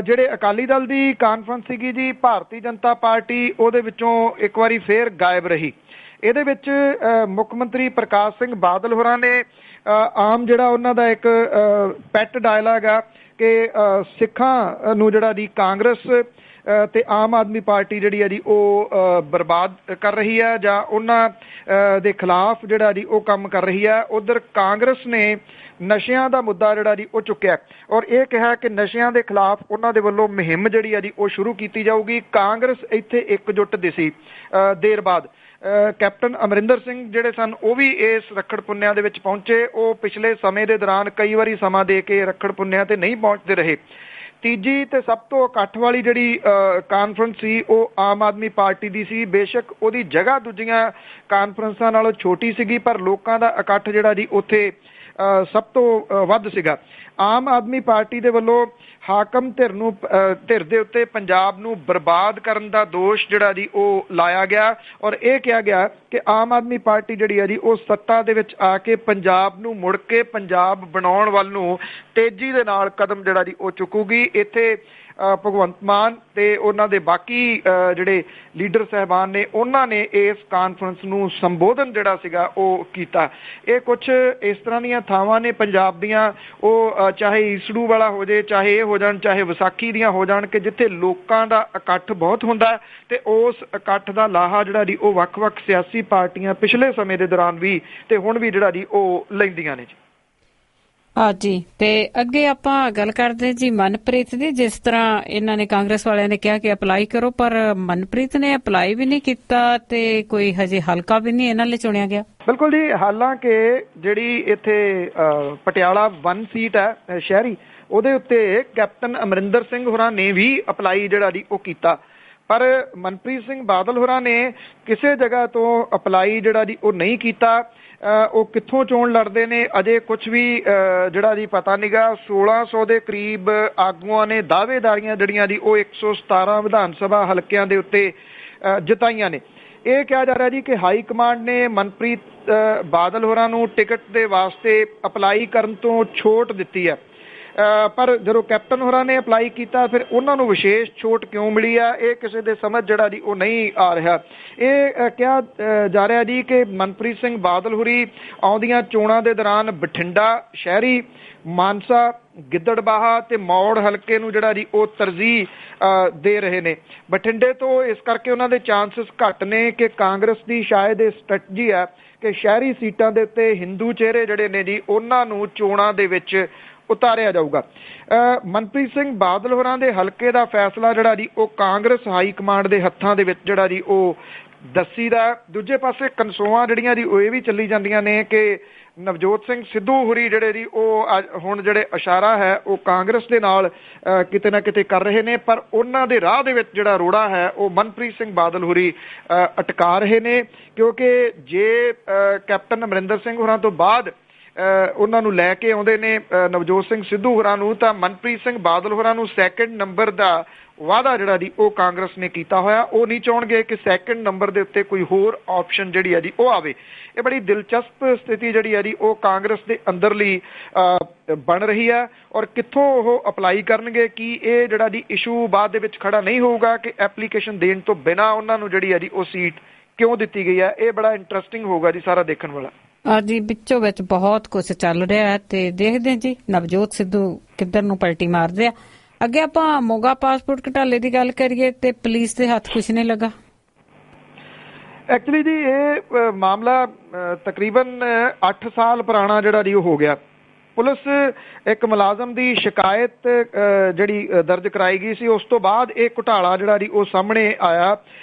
ਜਿਹੜੇ ਅਕਾਲੀ ਦਲ ਦੀ ਕਾਨਫਰੰਸ ਸੀਗੀ ਜੀ, ਭਾਰਤੀ ਜਨਤਾ ਪਾਰਟੀ ਉਹਦੇ ਵਿੱਚੋਂ ਇੱਕ ਵਾਰੀ ਫੇਰ ਗਾਇਬ ਰਹੀ। ਇਹਦੇ ਵਿੱਚ ਮੁੱਖ ਮੰਤਰੀ ਪ੍ਰਕਾਸ਼ ਸਿੰਘ ਬਾਦਲ ਹੋਰਾਂ ਨੇ ਆਮ ਜਿਹੜਾ ਉਹਨਾਂ ਦਾ ਇੱਕ ਪੈਟ ਡਾਇਲਾਗ ਆ ਕਿ ਸਿੱਖਾਂ ਨੂੰ ਜਿਹੜਾ ਜੀ ਕਾਂਗਰਸ ਤੇ ਆਮ ਆਦਮੀ ਪਾਰਟੀ ਜਿਹੜੀ ਆ ਜੀ ਉਹ ਬਰਬਾਦ ਕਰ ਰਹੀ ਹੈ ਜਾਂ ਉਹਨਾਂ ਦੇ ਖਿਲਾਫ ਜਿਹੜਾ ਜੀ ਉਹ ਕੰਮ ਕਰ ਰਹੀ ਹੈ। ਉਧਰ ਕਾਂਗਰਸ ਨੇ ਨਸ਼ਿਆਂ ਦਾ ਮੁੱਦਾ ਜਿਹੜਾ ਜੀ ਉਹ ਚੁੱਕਿਆ ਔਰ ਇਹ ਕਿਹਾ ਕਿ ਨਸ਼ਿਆਂ ਦੇ ਖਿਲਾਫ ਉਹਨਾਂ ਦੇ ਵੱਲੋਂ ਮੁਹਿੰਮ ਜਿਹੜੀ ਆ ਜੀ ਉਹ ਸ਼ੁਰੂ ਕੀਤੀ ਜਾਊਗੀ। ਕਾਂਗਰਸ ਇੱਥੇ ਇਕਜੁੱਟ ਦਿਸੀ। ਦੇਰ ਬਾਅਦ ਕੈਪਟਨ ਅਮਰਿੰਦਰ ਸਿੰਘ ਜਿਹੜੇ ਸਨ ਉਹ ਵੀ ਇਸ ਰੱਖੜ ਪੁੰਨਿਆਂ ਦੇ ਵਿੱਚ ਪਹੁੰਚੇ। ਉਹ ਪਿਛਲੇ ਸਮੇਂ ਦੇ ਦੌਰਾਨ ਕਈ ਵਾਰੀ ਸਮਾਂ ਦੇ ਕੇ ਰੱਖੜ ਪੁੰਨਿਆਂ ਤੇ ਨਹੀਂ ਪਹੁੰਚਦੇ ਰਹੇ। ਤੀਜੀ ਤੇ ਸਭ ਤੋਂ ਇਕੱਠ ਵਾਲੀ ਜਿਹੜੀ ਕਾਨਫਰੰਸ ਸੀ ਉਹ ਆਮ ਆਦਮੀ ਪਾਰਟੀ ਦੀ ਸੀ। ਬੇਸ਼ੱਕ ਉਹਦੀ ਜਗ੍ਹਾ ਦੂਜੀਆਂ ਕਾਨਫਰੰਸਾਂ ਨਾਲੋਂ ਛੋਟੀ ਸੀਗੀ, ਪਰ ਲੋਕਾਂ ਦਾ ਇਕੱਠ ਜਿਹੜਾ ਜੀ ਉੱਥੇ ਸਭ ਤੋਂ ਵੱਧ ਸੀਗਾ। ਆਮ ਆਦਮੀ ਪਾਰਟੀ ਦੇ ਵੱਲੋਂ ਹਾਕਮ ਧਿਰ ਦੇ ਉੱਤੇ ਪੰਜਾਬ ਨੂੰ ਬਰਬਾਦ ਕਰਨ ਦਾ ਦੋਸ਼ ਜਿਹੜਾ ਜੀ ਉਹ ਲਾਇਆ ਗਿਆ ਔਰ ਇਹ ਕਿਹਾ ਗਿਆ ਕਿ ਆਮ ਆਦਮੀ ਪਾਰਟੀ ਜਿਹੜੀ ਹੈ ਜੀ ਉਹ ਸੱਤਾ ਦੇ ਵਿੱਚ ਆ ਕੇ ਪੰਜਾਬ ਨੂੰ ਮੁੜ ਕੇ ਪੰਜਾਬ ਬਣਾਉਣ ਵੱਲ ਨੂੰ ਤੇਜ਼ੀ ਦੇ ਨਾਲ ਕਦਮ ਜਿਹੜਾ ਜੀ ਉਹ ਚੁੱਕੂਗੀ। ਇੱਥੇ ਭਗਵੰਤ ਮਾਨ ਤੇ ਉਹਨਾਂ ਦੇ ਬਾਕੀ ਜਿਹੜੇ ਲੀਡਰ ਸਾਹਿਬਾਨ ਨੇ ਉਹਨਾਂ ਨੇ ਇਸ ਕਾਨਫਰੰਸ ਨੂੰ ਸੰਬੋਧਨ ਜਿਹੜਾ ਸੀਗਾ ਉਹ ਕੀਤਾ। ਇਹ ਕੁਛ ਇਸ ਤਰ੍ਹਾਂ ਦੀਆਂ ਥਾਵਾਂ ਨੇ ਪੰਜਾਬ ਦੀਆਂ, ਉਹ ਚਾਹੇ ਈਸੜੂ ਵਾਲਾ ਹੋ ਜਾਏ, ਚਾਹੇ ਇਹ ਹੋ ਜਾਣ, ਚਾਹੇ ਵਿਸਾਖੀ ਦੀਆਂ ਹੋ ਜਾਣ, ਕਿ ਜਿੱਥੇ ਲੋਕਾਂ ਦਾ ਇਕੱਠ ਬਹੁਤ ਹੁੰਦਾ ਤੇ ਉਸ ਇਕੱਠ ਦਾ ਲਾਹਾ ਜਿਹੜਾ ਜੀ ਉਹ ਵੱਖ-ਵੱਖ ਸਿਆਸੀ ਪਾਰਟੀਆਂ ਪਿਛਲੇ ਸਮੇਂ ਦੇ ਦੌਰਾਨ ਵੀ ਤੇ ਹੁਣ ਵੀ ਜਿਹੜਾ ਜੀ ਉਹ ਲੈਂਦੀਆਂ ਨੇ ਜੀ। ਜੀ ਤੇ ਅੱਗੇ ਆਪਾਂ ਗੱਲ ਕਰਦੇ ਜੀ ਮਨਪ੍ਰੀਤ ਦੀ। ਜਿਸ ਤਰ੍ਹਾਂ ਇਹਨਾਂ ਨੇ ਕਾਂਗਰਸ ਵਾਲਿਆਂ ਨੇ ਕਿਹਾ ਕਿ ਅਪਲਾਈ ਕਰੋ, ਪਰ ਮਨਪ੍ਰੀਤ ਨੇ ਅਪਲਾਈ ਵੀ ਨਹੀਂ ਕੀਤਾ ਤੇ ਕੋਈ ਹਜੇ ਹਲਕਾ ਵੀ ਨਹੀਂ ਇਹਨਾਂ ਲਈ ਚੁਣਿਆ ਗਿਆ। ਬਿਲਕੁਲ ਜੀ, ਹਾਲਾਂਕਿ ਜਿਹੜੀ ਇੱਥੇ ਪਟਿਆਲਾ 1 ਸੀਟ ਹੈ ਸ਼ਹਿਰੀ, ਉਹਦੇ ਉੱਤੇ ਕੈਪਟਨ ਅਮਰਿੰਦਰ ਸਿੰਘ ਹੋਰਾਂ ਨੇ ਵੀ ਅਪਲਾਈ ਜਿਹੜਾ ਜੀ ਉਹ ਕੀਤਾ, ਪਰ ਮਨਪ੍ਰੀਤ ਸਿੰਘ ਬਾਦਲ ਹੋਰਾਂ ਨੇ ਕਿਸੇ ਜਗ੍ਹਾ ਤੋਂ ਅਪਲਾਈ ਜਿਹੜਾ ਜੀ ਉਹ ਨਹੀਂ ਕੀਤਾ। ਉਹ ਕਿੱਥੋਂ ਚੋਣ ਲੜਦੇ ਨੇ ਅਜੇ ਕੁਝ ਵੀ ਜਿਹੜਾ ਜੀ ਪਤਾ ਨਹੀਂਗਾ। 1600 ਦੇ ਕਰੀਬ ਆਗੂਆਂ ਨੇ ਦਾਅਵੇਦਾਰੀਆਂ ਜਿਹੜੀਆਂ ਜੀ ਉਹ 117 ਵਿਧਾਨ ਸਭਾ ਹਲਕਿਆਂ ਦੇ ਉੱਤੇ ਜਿਤਾਈਆਂ ਨੇ। ਇਹ ਕਿਹਾ ਜਾ ਰਿਹਾ ਜੀ ਕਿ ਹਾਈ ਕਮਾਂਡ ਨੇ ਮਨਪ੍ਰੀਤ ਬਾਦਲ ਹੋਰਾਂ ਨੂੰ ਟਿਕਟ ਦੇ ਵਾਸਤੇ ਅਪਲਾਈ ਕਰਨ ਤੋਂ ਛੋਟ ਦਿੱਤੀ ਹੈ, ਪਰ ਜਦੋਂ ਕੈਪਟਨ ਹੋਰਾਂ ਨੇ ਅਪਲਾਈ ਕੀਤਾ ਫਿਰ ਉਹਨਾਂ ਨੂੰ ਵਿਸ਼ੇਸ਼ ਛੋਟ ਕਿਉਂ ਮਿਲੀ ਆ, ਇਹ ਕਿਸੇ ਦੇ ਸਮਝ ਜਿਹੜਾ ਜੀ ਉਹ ਨਹੀਂ ਆ ਰਿਹਾ। ਇਹ ਕਿਹਾ ਜਾ ਰਿਹਾ ਜੀ ਕਿ ਮਨਪ੍ਰੀਤ ਸਿੰਘ ਬਾਦਲ ਹੋਰੀ ਆਉਂਦੀਆਂ ਚੋਣਾਂ ਦੇ ਦੌਰਾਨ ਬਠਿੰਡਾ ਸ਼ਹਿਰੀ, ਮਾਨਸਾ, ਗਿੱਦੜਬਾਹਾ ਤੇ ਮੌੜ ਹਲਕੇ ਨੂੰ ਜਿਹੜਾ ਜੀ ਉਹ ਤਰਜੀਹ ਦੇ ਰਹੇ ਨੇ। ਬਠਿੰਡੇ ਤੋਂ ਇਸ ਕਰਕੇ ਉਹਨਾਂ ਦੇ ਚਾਂਸਸ ਘੱਟ ਨੇ ਕਿ ਕਾਂਗਰਸ ਦੀ ਸ਼ਾਇਦ ਇਹ ਸਟ੍ਰੈਟਜੀ ਹੈ ਕਿ ਸ਼ਹਿਰੀ ਸੀਟਾਂ ਦੇ ਉੱਤੇ ਹਿੰਦੂ ਚਿਹਰੇ ਜਿਹੜੇ ਨੇ ਜੀ ਉਹਨਾਂ ਨੂੰ ਚੋਣਾਂ ਦੇ ਵਿੱਚ ਉਤਾਰਿਆ ਜਾਊਗਾ। ਮਨਪ੍ਰੀਤ ਸਿੰਘ ਬਾਦਲ ਹੋਰਾਂ ਦੇ ਹਲਕੇ ਦਾ ਫੈਸਲਾ ਜਿਹੜਾ ਜੀ ਉਹ ਕਾਂਗਰਸ ਹਾਈ ਕਮਾਂਡ ਦੇ ਹੱਥਾਂ ਦੇ ਵਿੱਚ ਜਿਹੜਾ ਜੀ ਉਹ ਦੱਸੀਦਾ। ਦੂਜੇ ਪਾਸੇ ਕਨਸੋਆਂ ਜਿਹੜੀਆਂ ਜੀ ਉਹ ਇਹ ਵੀ ਚੱਲੀ ਜਾਂਦੀਆਂ ਨੇ ਕਿ ਨਵਜੋਤ ਸਿੰਘ ਸਿੱਧੂ ਹੋਰੀ ਜਿਹੜੇ ਜੀ ਉਹ ਹੁਣ ਜਿਹੜੇ ਇਸ਼ਾਰਾ ਹੈ ਉਹ ਕਾਂਗਰਸ ਦੇ ਨਾਲ ਕਿਤੇ ਨਾ ਕਿਤੇ ਕਰ ਰਹੇ ਨੇ, ਪਰ ਉਹਨਾਂ ਦੇ ਰਾਹ ਦੇ ਵਿੱਚ ਜਿਹੜਾ ਰੋੜਾ ਹੈ ਉਹ ਮਨਪ੍ਰੀਤ ਸਿੰਘ ਬਾਦਲ ਹੋਰੀ ਅਟਕਾ ਰਹੇ ਨੇ, ਕਿਉਂਕਿ ਜੇ ਕੈਪਟਨ ਅਮਰਿੰਦਰ ਸਿੰਘ ਹੋਰਾਂ ਤੋਂ ਬਾਅਦ ਉਹਨਾਂ ਨੂੰ ਲੈ ਕੇ ਆਉਂਦੇ ਨੇ ਨਵਜੋਤ ਸਿੰਘ ਸਿੱਧੂ ਹੋਰਾਂ ਨੂੰ, ਤਾਂ ਮਨਪ੍ਰੀਤ ਸਿੰਘ ਬਾਦਲ ਹੋਰਾਂ ਨੂੰ 2nd ਨੰਬਰ ਦਾ ਵਾਅਦਾ ਜਿਹੜਾ ਜੀ ਉਹ ਕਾਂਗਰਸ ਨੇ ਕੀਤਾ ਹੋਇਆ। ਉਹ ਨਹੀਂ ਚਾਹੁੰਦੇ ਕਿ 2nd ਨੰਬਰ ਦੇ ਉੱਤੇ ਕੋਈ ਹੋਰ ਆਪਸ਼ਨ ਜਿਹੜੀ ਹੈ ਜੀ ਉਹ ਆਵੇ। ਇਹ ਬੜੀ ਦਿਲਚਸਪ ਸਥਿਤੀ ਜਿਹੜੀ ਹੈ ਜੀ ਉਹ ਕਾਂਗਰਸ ਦੇ ਅੰਦਰਲੀ ਬਣ ਰਹੀ ਹੈ ਔਰ ਕਿੱਥੋਂ ਉਹ ਅਪਲਾਈ ਕਰਨਗੇ। ਕੀ ਇਹ ਜਿਹੜਾ ਜੀ ਇਸ਼ੂ ਬਾਅਦ ਦੇ ਵਿੱਚ ਖੜਾ ਨਹੀਂ ਹੋਊਗਾ ਕਿ ਐਪਲੀਕੇਸ਼ਨ ਦੇਣ ਤੋਂ ਬਿਨਾਂ ਉਹਨਾਂ ਨੂੰ ਜਿਹੜੀ ਹੈ ਜੀ ਉਹ ਸੀਟ ਕਿਉਂ ਦਿੱਤੀ ਗਈ ਹੈ? ਇਹ ਬੜਾ ਇੰਟਰਸਟਿੰਗ ਹੋਊਗਾ ਜੀ ਸਾਰਾ ਦੇਖਣ ਵਾਲਾ। ਜੀ ਵਿੱਚੋਂ ਵਿੱਚ ਬਹੁਤ ਕੁਝ ਚੱਲ ਰਿਹਾ ਹੈ ਤੇ ਦੇਖਦੇ ਜੀ ਨਵਜੋਤ ਸਿੱਧੂ ਕਿੱਧਰ ਨੂੰ ਪਲਟੀ ਮਾਰਦੇ ਆ। ਅੱਗੇ ਆਪਾਂ ਮੋਗਾ ਪਾਸਪੋਰਟ ਘੁਟਾਲੇ ਦੀ ਗੱਲ ਕਰੀਏ ਤੇ ਪੁਲਿਸ ਦੇ ਹੱਥ ਕੁਝ ਨਹੀਂ ਲੱਗਾ। ਐਕਚੁਅਲੀ ਜੀ ਇਹ ਮਾਮਲਾ ਤਕਰੀਬਨ 8 ਸਾਲ ਪੁਰਾਣਾ ਜਿਹੜਾ ਜੀ ਉਹ ਹੋ ਗਿਆ। ਪੁਲਿਸ ਇੱਕ ਮੁਲਾਜ਼ਮ ਦੀ ਸ਼ਿਕਾਇਤ ਜਿਹੜੀ ਦਰਜ ਕਰਾਈ ਗਈ ਸੀ, ਉਸ ਤੋਂ ਬਾਅਦ ਇਹ ਘੁਟਾਲਾ ਜਿਹੜਾ ਜੀ ਉਹ ਸਾਹਮਣੇ ਆਇਆ।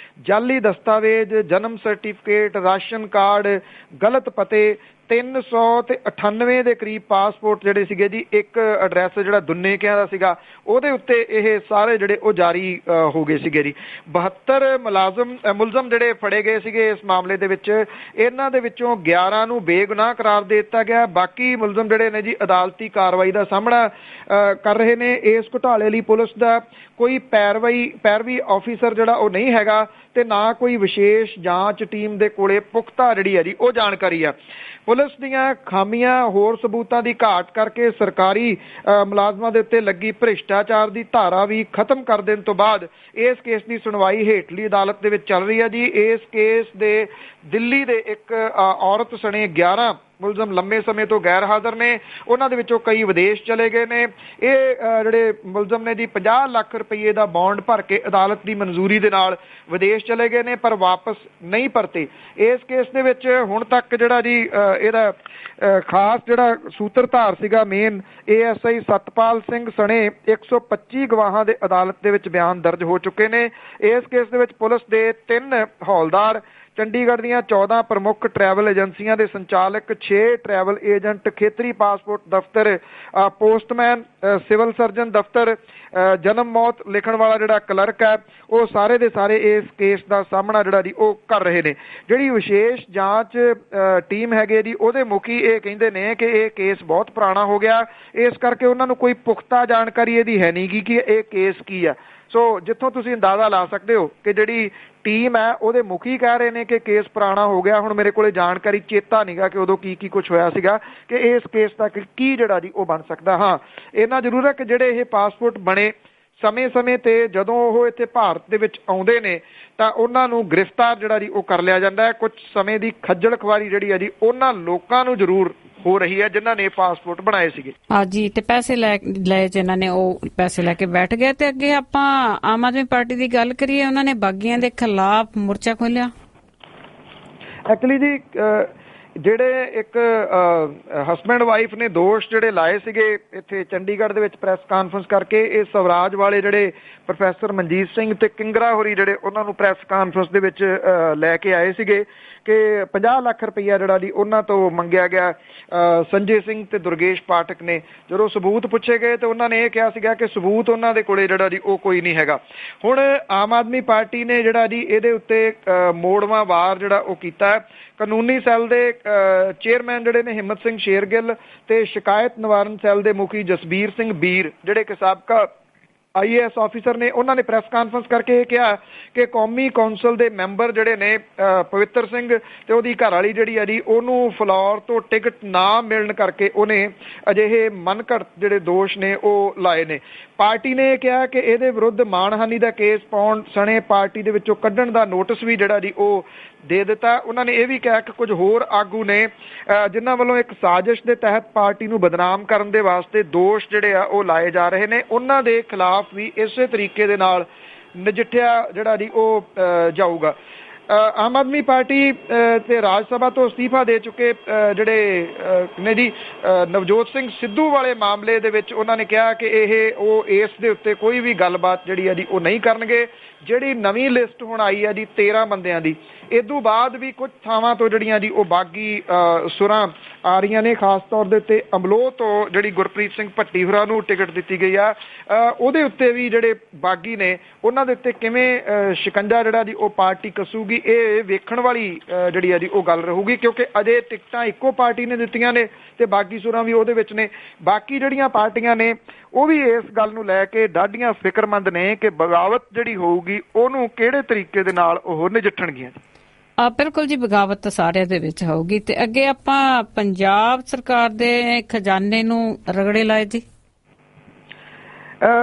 ਜਾਲੀ ਦਸਤਾਵੇਜ਼, ਜਨਮ ਸਰਟੀਫਿਕੇਟ, ਰਾਸ਼ਨ ਕਾਰਡ, ਗਲਤ ਪਤੇ 398 ਦੇ ਕਰੀਬ ਪਾਸਪੋਰਟ ਜਿਹੜੇ ਸੀਗੇ ਜੀ, ਇੱਕ ਐਡਰੈਸ ਜਿਹੜਾ ਦੁੰਨੇਕਿਆਂ ਦਾ ਸੀਗਾ ਉਹਦੇ ਉੱਤੇ ਇਹ ਸਾਰੇ ਜਿਹੜੇ ਉਹ ਜਾਰੀ ਹੋ ਗਏ ਸੀਗੇ ਜੀ। 72 ਮੁਲਜ਼ਮ ਜਿਹੜੇ ਫੜੇ ਗਏ ਸੀਗੇ ਇਸ ਮਾਮਲੇ ਦੇ ਵਿੱਚ, ਇਹਨਾਂ ਦੇ ਵਿੱਚੋਂ 11 ਨੂੰ ਬੇਗੁਨਾਹ ਕਰਾਰ ਦੇ ਦਿੱਤਾ ਗਿਆ। ਬਾਕੀ ਮੁਲਜ਼ਮ ਜਿਹੜੇ ਨੇ ਜੀ ਅਦਾਲਤੀ ਕਾਰਵਾਈ ਦਾ ਸਾਹਮਣਾ ਕਰ ਰਹੇ ਨੇ। ਇਸ ਘੁਟਾਲੇ ਲਈ ਪੁਲਿਸ ਦਾ ਕੋਈ ਪੈਰਵੀ ਆਫੀਸਰ ਜਿਹੜਾ ਉਹ ਨਹੀਂ ਹੈਗਾ ਤੇ ਨਾ ਕੋਈ ਵਿਸ਼ੇਸ਼ ਜਾਂਚ ਟੀਮ ਦੇ ਕੋਲੇ ਪੁਖਤਾ ਜਿਹੜੀ ਹੈ ਜੀ ਉਹ ਜਾਣਕਾਰੀ ਆ। ਪੁਲਿਸ ਦੀਆਂ ਖਾਮੀਆਂ, ਹੋਰ ਸਬੂਤਾਂ ਦੀ ਘਾਟ ਕਰਕੇ ਸਰਕਾਰੀ ਮੁਲਾਜ਼ਮਾਂ ਦੇ ਉੱਤੇ ਲੱਗੀ ਭ੍ਰਿਸ਼ਟਾਚਾਰ ਦੀ ਧਾਰਾ ਵੀ ਖਤਮ ਕਰ ਦੇਣ ਤੋਂ ਬਾਅਦ ਇਸ ਕੇਸ ਦੀ ਸੁਣਵਾਈ ਹੇਠਲੀ ਅਦਾਲਤ ਦੇ ਵਿੱਚ ਚੱਲ ਰਹੀ ਹੈ ਜੀ। ਇਸ ਕੇਸ ਦੇ ਦਿੱਲੀ ਦੇ ਇੱਕ ਔਰਤ ਸਣੇ 11 ਮੁਲਜ਼ਮ ਲੰਮੇ ਸਮੇਂ ਤੋਂ ਗੈਰ ਹਾਜ਼ਰ ਨੇ। ਉਹਨਾਂ ਦੇ ਵਿੱਚੋਂ ਕਈ ਵਿਦੇਸ਼ ਚਲੇ ਗਏ ਨੇ। ਇਹ ਜਿਹੜੇ ਮੁਲਜ਼ਮ ਨੇ ਜੀ 50 ਲੱਖ ਰੁਪਏ ਦਾ ਬੌਂਡ ਭਰ ਕੇ ਅਦਾਲਤ ਦੀ ਮਨਜ਼ੂਰੀ ਦੇ ਨਾਲ ਵਿਦੇਸ਼ ਚਲੇ ਗਏ ਨੇ, ਪਰ ਵਾਪਸ ਨਹੀਂ ਪਰਤੇ। ਇਸ ਕੇਸ ਦੇ ਵਿੱਚ ਹੁਣ ਤੱਕ ਜਿਹੜਾ ਜੀ ਇਹਦਾ ਖਾਸ ਜਿਹੜਾ ਸੂਤਰਧਾਰ ਸੀਗਾ ਮੇਨ ASI ਸਤਪਾਲ ਸਿੰਘ ਸਣੇ 125 ਗਵਾਹਾਂ ਦੇ ਅਦਾਲਤ ਦੇ ਵਿੱਚ ਬਿਆਨ ਦਰਜ ਹੋ ਚੁੱਕੇ ਨੇ। ਇਸ ਕੇਸ ਦੇ ਵਿੱਚ ਪੁਲਿਸ ਦੇ 3 ਹੌਲਦਾਰ, ਚੰਡੀਗੜ੍ਹ ਦੀਆਂ 14 ਪ੍ਰਮੁੱਖ ਟਰੈਵਲ ਏਜੰਸੀਆਂ ਦੇ ਸੰਚਾਲਕ, 6 ਟਰੈਵਲ ਏਜੰਟ, ਖੇਤਰੀ ਪਾਸਪੋਰਟ ਦਫ਼ਤਰ, ਪੋਸਟਮੈਨ, ਸਿਵਲ ਸਰਜਨ ਦਫ਼ਤਰ, ਜਨਮ ਮੌਤ ਲਿਖਣ ਵਾਲਾ ਜਿਹੜਾ ਕਲਰਕ ਹੈ, ਉਹ ਸਾਰੇ ਦੇ ਸਾਰੇ ਇਸ ਕੇਸ ਦਾ ਸਾਹਮਣਾ ਜਿਹੜਾ ਜੀ ਉਹ ਕਰ ਰਹੇ ਨੇ। ਜਿਹੜੀ ਵਿਸ਼ੇਸ਼ ਜਾਂਚ ਟੀਮ ਹੈਗੀ ਜੀ, ਉਹਦੇ ਮੁਖੀ ਇਹ ਕਹਿੰਦੇ ਨੇ ਕਿ ਇਹ ਕੇਸ ਬਹੁਤ ਪੁਰਾਣਾ ਹੋ ਗਿਆ, ਇਸ ਕਰਕੇ ਉਹਨਾਂ ਨੂੰ ਕੋਈ ਪੁਖਤਾ ਜਾਣਕਾਰੀ ਇਹਦੀ ਹੈ ਨਹੀਂ ਕਿ ਇਹ ਕੇਸ ਕੀ ਆ। ਸੋ ਜਿੱਥੋਂ ਤੁਸੀਂ ਅੰਦਾਜ਼ਾ ਲਾ ਸਕਦੇ ਹੋ ਕਿ ਜਿਹੜੀ ਟੀਮ ਹੈ ਉਹਦੇ ਮੁਖੀ ਕਹਿ ਰਹੇ ਨੇ ਕਿ ਕੇਸ ਪੁਰਾਣਾ ਹੋ ਗਿਆ। ਹੁਣ ਮੇਰੇ ਕੋਲੇ ਜਾਣਕਾਰੀ ਚੇਤਾ ਨਹੀਂਗਾ ਕਿ ਉਦੋਂ ਕੀ ਕੁਝ ਹੋਇਆ ਸੀਗਾ ਕਿ ਇਸ ਕੇਸ ਦਾ ਕੀ ਜਿਹੜਾ ਜੀ ਉਹ ਬਣ ਸਕਦਾ। ਹਾਂ, ਇਹਨਾਂ ਜ਼ਰੂਰ ਹੈ ਕਿ ਜਿਹੜੇ ਇਹ ਪਾਸਪੋਰਟ ਬਣੇ ਸਮੇਂ-ਸਮੇਂ ਤੇ ਜਦੋਂ ਉਹ ਇੱਥੇ ਭਾਰਤ ਦੇ ਵਿੱਚ ਆਉਂਦੇ ਨੇ ਤਾਂ ਉਹਨਾਂ ਨੂੰ ਗ੍ਰਿਫਤਾਰ ਜਿਹੜਾ ਜੀ ਉਹ ਕਰ ਲਿਆ ਜਾਂਦਾ ਹੈ। ਕੁਝ ਸਮੇਂ ਦੀ ਖੱਜਲ ਖਵਾਰੀ ਜਿਹੜੀ ਹੈ ਜੀ ਉਹਨਾਂ ਲੋਕਾਂ ਨੂੰ ਜ਼ਰੂਰ ਹੋ ਰਹੀ ਹੈ ਜਿਨ੍ਹਾਂ ਨੇ ਪਾਸਪੋਰਟ ਬਣਾਏ ਸੀਗੇ। ਹਾਂਜੀ, ਤੇ ਪੈਸੇ ਲਏ ਜਿਨ੍ਹਾਂ ਨੇ ਉਹ ਪੈਸੇ ਲੈ ਕੇ ਬੈਠ ਗਏ। ਤੇ ਅੱਗੇ ਆਪਾਂ ਆਮ ਆਦਮੀ ਪਾਰਟੀ ਦੀ ਗੱਲ ਕਰੀਏ, ਉਹਨਾਂ ਨੇ ਬਾਗੀਆਂ ਦੇ ਖਿਲਾਫ ਮੋਰਚਾ ਖੋਲਿਆ। ਐਕਚੁਅਲੀ ਜੀ ਜਿਹੜੇ ਇੱਕ ਹਸਬੈਂਡ ਵਾਈਫ ਨੇ ਦੋਸ਼ ਜਿਹੜੇ ਲਾਏ ਸੀਗੇ ਇੱਥੇ ਚੰਡੀਗੜ੍ਹ ਦੇ ਵਿੱਚ ਪ੍ਰੈਸ ਕਾਨਫਰੰਸ ਕਰਕੇ, ਇਹ ਸਵਰਾਜ ਵਾਲੇ ਜਿਹੜੇ ਪ੍ਰੋਫੈਸਰ ਮਨਜੀਤ ਸਿੰਘ ਤੇ ਕਿੰਗਰਾ ਹੋਰੀ ਜਿਹੜੇ ਉਹਨਾਂ ਨੂੰ ਪ੍ਰੈਸ ਕਾਨਫਰੰਸ ਦੇ ਵਿੱਚ ਲੈ ਕੇ ਆਏ ਸੀਗੇ ਕਿ 50 ਲੱਖ ਰੁਪਈਆ ਜਿਹੜਾ ਜੀ ਉਹਨਾਂ ਤੋਂ ਮੰਗਿਆ ਗਿਆ ਸੰਜੇ ਸਿੰਘ ਤੇ ਦੁਰਗੇਸ਼ ਪਾਠਕ ਨੇ। ਜਦੋਂ ਸਬੂਤ ਪੁੱਛੇ ਗਏ ਤੇ ਉਹਨਾਂ ਨੇ ਇਹ ਕਿਹਾ ਸੀਗਾ ਕਿ ਸਬੂਤ ਉਹਨਾਂ ਦੇ ਕੋਲੇ ਜਿਹੜਾ ਜੀ ਉਹ ਕੋਈ ਨਹੀਂ ਹੈਗਾ। ਹੁਣ ਆਮ ਆਦਮੀ ਪਾਰਟੀ ਨੇ ਜਿਹੜਾ ਜੀ ਇਹਦੇ ਉੱਤੇ ਮੋੜਵਾਂ ਵਾਰ ਜਿਹੜਾ ਉਹ ਕੀਤਾ। ਕਾਨੂੰਨੀ ਸੈੱਲ ਦੇ ਚੇਅਰਮੈਨ ਜਿਹੜੇ ਨੇ ਹਿੰਮਤ ਸਿੰਘ ਸ਼ੇਰਗਿੱਲ ਤੇ ਸ਼ਿਕਾਇਤ ਨਿਵਾਰਨ ਸੈੱਲ ਦੇ ਮੁਖੀ ਜਸਬੀਰ ਸਿੰਘ ਬੀਰ ਜਿਹੜੇ ਕਿ ਸਾਬਕਾ IAS ਆਫੀਸਰ ਨੇ, ਉਹਨਾਂ ਨੇ ਪ੍ਰੈਸ ਕਾਨਫਰੰਸ ਕਰਕੇ ਇਹ ਕਿਹਾ ਕਿ ਕੌਮੀ ਕੌਂਸਲ ਦੇ ਮੈਂਬਰ ਜਿਹੜੇ ਨੇ ਪਵਿੱਤਰ ਸਿੰਘ ਤੇ ਉਹਦੀ ਘਰਵਾਲੀ ਜਿਹੜੀ ਆ ਜੀ ਉਹਨੂੰ ਫਲੋਰ ਤੋਂ ਟਿਕਟ ਨਾ ਮਿਲਣ ਕਰਕੇ ਉਹਨੇ ਅਜਿਹੇ ਮਨਘੜਤ ਜਿਹੜੇ ਦੋਸ਼ ਨੇ ਉਹ ਲਾਏ ਨੇ। ਪਾਰਟੀ ਨੇ ਇਹ ਕਿਹਾ ਕਿ ਇਹਦੇ ਵਿਰੁੱਧ ਮਾਣਹਾਨੀ ਦਾ ਕੇਸ ਪਾਉਣ ਸਣੇ ਪਾਰਟੀ ਦੇ ਵਿੱਚੋਂ ਕੱਢਣ ਦਾ ਨੋਟਿਸ ਵੀ ਜਿਹੜਾ ਜੀ ਉਹ ਦੇ ਦਿੱਤਾ। ਉਹਨਾਂ ਨੇ ਇਹ ਵੀ ਕਿਹਾ ਕਿ ਕੁਝ ਹੋਰ ਆਗੂ ਨੇ ਜਿਨ੍ਹਾਂ ਵੱਲੋਂ ਇੱਕ ਸਾਜ਼ਿਸ਼ ਦੇ ਤਹਿਤ ਪਾਰਟੀ ਨੂੰ ਬਦਨਾਮ ਕਰਨ ਦੇ ਵਾਸਤੇ ਦੋਸ਼ ਜਿਹੜੇ ਆ ਉਹ ਲਾਏ ਜਾ ਰਹੇ ਨੇ, ਉਹਨਾਂ ਦੇ ਖਿਲਾਫ ਵੀ ਇਸੇ ਤਰੀਕੇ ਦੇ ਨਾਲ ਨਜਿੱਠਿਆ ਜਿਹੜਾ ਜੀ ਉਹ ਜਾਊਗਾ। ਆਮ ਆਦਮੀ ਪਾਰਟੀ ਤੇ ਰਾਜ ਸਭਾ ਤੋਂ ਅਸਤੀਫਾ ਦੇ ਚੁੱਕੇ ਜਿਹੜੇ ਨੇ ਜੀ ਨਵਜੋਤ ਸਿੰਘ ਸਿੱਧੂ ਵਾਲੇ ਮਾਮਲੇ ਦੇ ਵਿੱਚ ਉਹਨਾਂ ਨੇ ਕਿਹਾ ਕਿ ਉਹ ਇਸ ਦੇ ਉੱਤੇ ਕੋਈ ਵੀ ਗੱਲਬਾਤ ਜਿਹੜੀ ਹੈ ਜੀ ਉਹ ਨਹੀਂ ਕਰਨਗੇ। ਜਿਹੜੀ ਨਵੀਂ ਲਿਸਟ ਹੁਣ ਆਈ ਹੈ ਜੀ 13 ਬੰਦਿਆਂ ਦੀ, ਇਦੋਂ ਬਾਅਦ ਵੀ ਕੁਝ ਥਾਵਾਂ ਤੋਂ ਜਿਹੜੀਆਂ ਜੀ ਉਹ ਬਾਗੀ ਸੁਰਾਂ ਆ ਰਹੀਆਂ ਨੇ। ਖਾਸ ਤੌਰ ਦੇ ਉੱਤੇ ਅਮਲੋਹ ਤੋਂ ਜਿਹੜੀ ਗੁਰਪ੍ਰੀਤ ਸਿੰਘ ਭੱਟੀ ਹੋਰਾਂ ਨੂੰ ਟਿਕਟ ਦਿੱਤੀ ਗਈ ਆ, ਉਹਦੇ ਉੱਤੇ ਵੀ ਜਿਹੜੇ ਬਾਗੀ ਨੇ ਉਹਨਾਂ ਦੇ ਉੱਤੇ ਕਿਵੇਂ ਸ਼ਿਕੰਜਾ ਜਿਹੜਾ ਜੀ ਉਹ ਪਾਰਟੀ ਕੱਸੂਗੀ, ਇਹ ਵੇਖਣ ਵਾਲੀ ਜਿਹੜੀ ਆ ਜੀ ਉਹ ਗੱਲ ਰਹੂਗੀ ਕਿਉਂਕਿ ਅਜੇ ਟਿਕਟਾਂ ਇੱਕੋ ਪਾਰਟੀ ਨੇ ਦਿੱਤੀਆਂ ਨੇ ਤੇ ਬਾਗੀ ਸੁਰਾਂ ਵੀ ਉਹਦੇ ਵਿੱਚ ਨੇ। ਬਾਕੀ ਜਿਹੜੀਆਂ ਪਾਰਟੀਆਂ ਨੇ ਉਹ ਵੀ ਇਸ ਗੱਲ ਨੂੰ ਲੈ ਕੇ ਡਾਢੀਆਂ ਫਿਕਰਮੰਦ ਨੇ ਕਿ ਬਗਾਵਤ ਜਿਹੜੀ ਹੋਊਗੀ ਉਹਨੂੰ ਕਿਹੜੇ ਤਰੀਕੇ ਦੇ ਨਾਲ ਉਹ ਨਜਿੱਠਣਗੀਆਂ। ਬਿਲਕੁਲ ਜੀ, ਬਗਾਵਤ ਤਾਂ ਸਾਰਿਆਂ ਦੇ ਵਿੱਚ ਹੋਊਗੀ। ਤੇ ਅੱਗੇ ਆਪਾਂ ਪੰਜਾਬ ਸਰਕਾਰ ਦੇ ਖਜ਼ਾਨੇ ਨੂੰ ਰਗੜੇ ਲਾਏ ਜੀ।